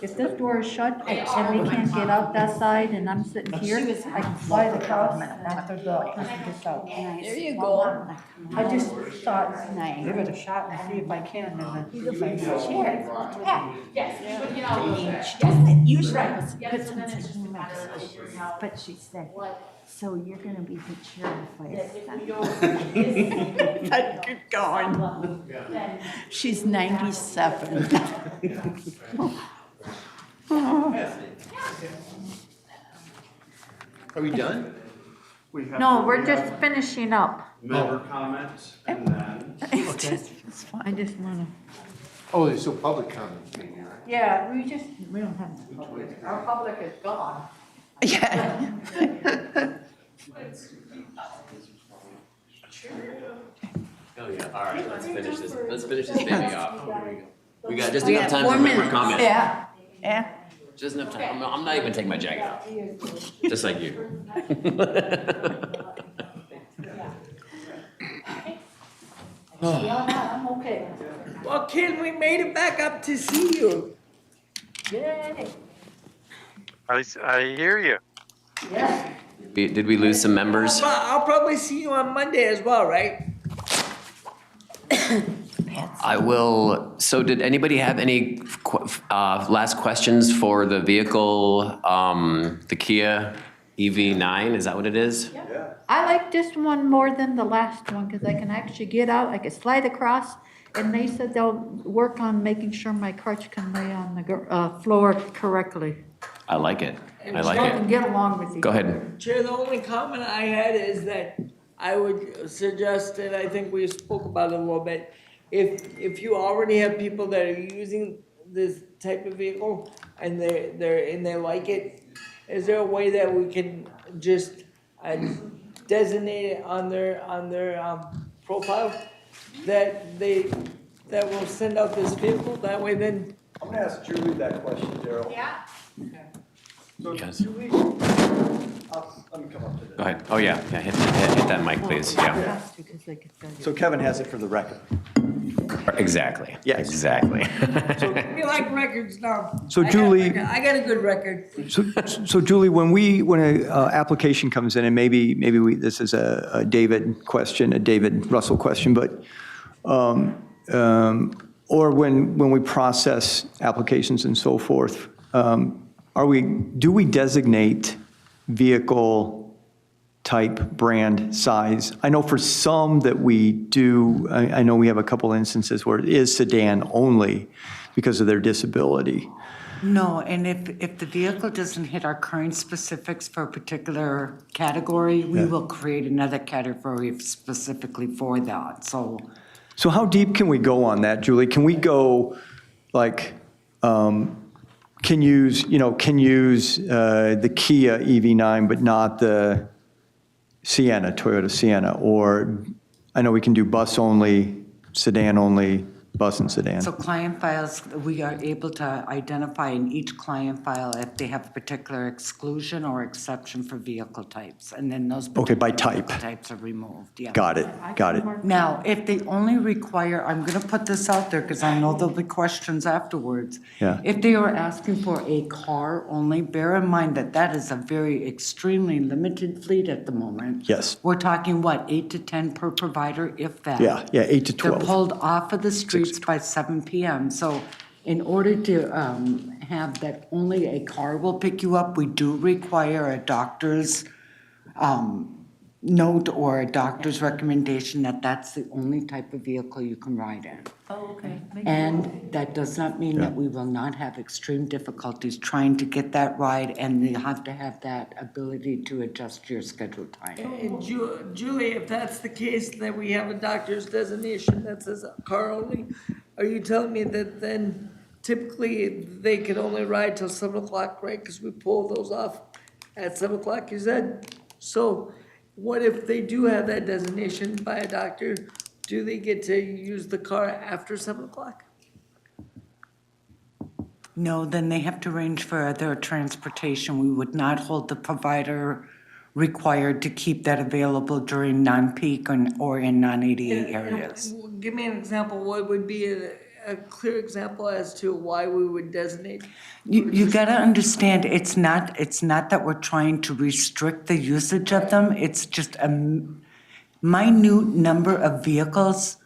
If this door is shut and we can't get out that side and I'm sitting here, I can slide across after the person gets out. There you go. I just thought, give it a shot and see if I can. But she said, so you're gonna be the chair of Good going. She's 97. Are we done? No, we're just finishing up. Member comments and then. I just wanna. Oh, there's still public comment. Yeah, we don't have, our public is gone. Yeah. Oh, yeah, all right, let's finish this baby off. We got just We enough have time for 4 member minutes. comment. Yeah, yeah. Just enough time. I'm not even taking my jacket off. Just like you. I'm okay. Well, Ken, we made it back up to see you. Yay. I hear you. Yeah. Did we lose some members? I'll probably see you on Monday as well, right? I will, so did anybody have any last questions for the vehicle, the Kia EV9, is that what it is? I like this one more than the last one because I can actually get out, I can slide across, and they said they'll work on making sure my crutch can lay on the floor correctly. I like it, I like So I can it. get along with you. Go ahead. Chair, the only comment I had is that I would suggest, and I think we spoke about it a little bit, if you already have people that are using this type of vehicle and they like it, is there a way that we can just designate it on their profile that will send out this vehicle? That way then. I'm gonna ask Julie that question, Darrell. Yeah. So Yes. Julie, let me come up to this. Go ahead, oh yeah, hit that mic, please, yeah. So Kevin has it for the record. Exactly, Yes. exactly. We like records now. So Julie- I got a good record. So Julie, when a application comes in, and maybe this is a David question, a David Russell question, but or when we process applications and so forth, do we designate vehicle type, brand, size? I know for some that we do. I know we have a couple instances where it is sedan only because of their disability. No, and if the vehicle doesn't hit our current specifics for a particular category, we will create another category specifically for that, so. So how deep can we go on that, Julie? Can we go like, can use the Kia EV9, but not the Sienna, Toyota Sienna? Or I know we can do bus only, sedan only, bus and sedan. So client files, we are able to identify in each client file if they have a particular exclusion or exception for vehicle types, and then those Okay, by particular type. types are removed, yeah. Got it. Now, if they only require, I'm gonna put this out there because I know there'll be questions afterwards. Yeah. If they are asking for a car only, bear in mind that that is a very extremely limited fleet at the moment. Yes. We're talking, what, 8 to 10 per provider, if that? Yeah, 8 to 12. They're pulled off of the streets by 7 PM. So in order to have that only a car will pick you up, we do require a doctor's note or a doctor's recommendation that that's the only type of vehicle you can ride in. Oh, okay. And that does not mean that we will not have extreme difficulties trying to get that ride, and you have to have that ability to adjust your scheduled time. And Julie, if that's the case, that we have a doctor's designation that says car only, are you telling me that then typically they can only ride till 7 o'clock, right? Because we pull those off at 7 o'clock, you said? So what if they do have that designation by a doctor? Do they get to use the car after 7 o'clock? No, then they have to arrange for other transportation. We would not hold the provider required to keep that available during non-peak or in non-ADA areas. Give me an example. What would be a clear example as to why we would designate? You gotta understand, it's not that we're trying to restrict the usage of them. It's just a minute number of vehicles.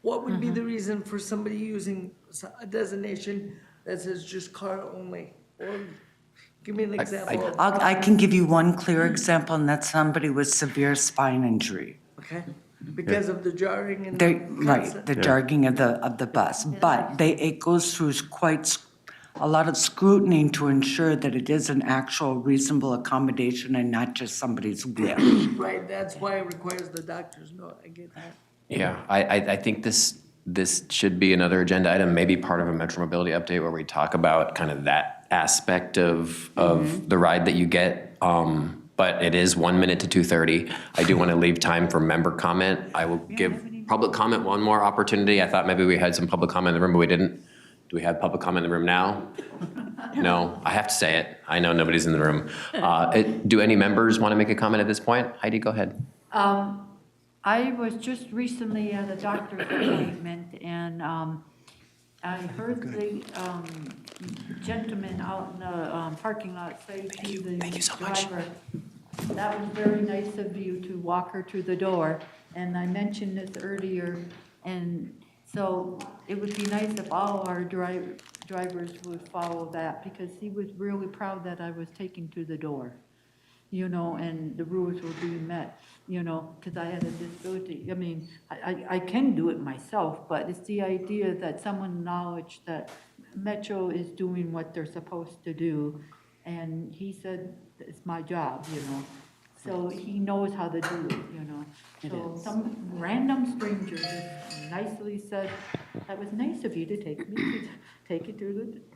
What would be the reason for somebody using a designation that says just car only? Or give me an example. I can give you one clear example, and that's somebody with severe spine injury. Okay, because of the jarring and. Right, the jarring of the bus, but it goes through quite a lot of scrutiny to ensure that it is an actual reasonable accommodation and not just somebody's whim. Right, that's why it requires the doctor's note, I get that. Yeah, I think this should be another agenda item, maybe part of a Metro Mobility update where we talk about kind of that aspect of the ride that you get. But it is 1 minute to 2:30. I do want to leave time for member comment. I will give public comment one more opportunity. I thought maybe we had some public comment in the room, but we didn't. Do we have public comment in the room now? No, I have to say it. I know nobody's in the room. Do any members want to make a comment at this point? Heidi, go ahead. I was just recently at a doctor's appointment, and I heard the gentleman out in the parking lot say to the driver, that was very nice of you to walk her to the door. And I mentioned this earlier, and so it would be nice if all our drivers would follow that, because he was really proud that I was taken to the door, you know, and the rules were being met, you know, because I had a disability. I mean, I can do it myself, but it's the idea that someone acknowledged that Metro is doing what they're supposed to do, and he said, it's my job, you know. So he knows how to do it, you know. So some random stranger just nicely said, that was nice of you to take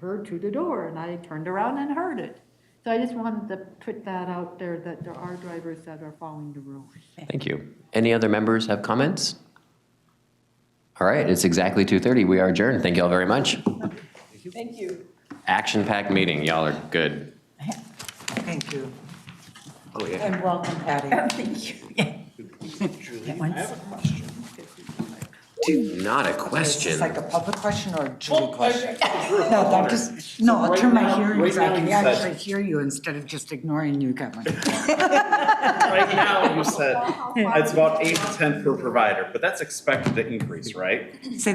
her to the door, and I turned around and heard it. So I just wanted to put that out there, that there are drivers that are following the rules. Thank you. Any other members have comments? All right, it's exactly 2:30. We are adjourned. Thank you all very much. Thank you. Action-packed meeting. Y'all are good. Thank you. Oh, yeah. And welcome, Patty. Thank you. Julie, I have a question. Not a Is question. this like a public question or a Julie question? No, I'll turn my hearing so I can actually hear you instead of just ignoring you, Kevin. Right now, you said it's about 8 to 10 per provider, but that's expected to increase, right? Say that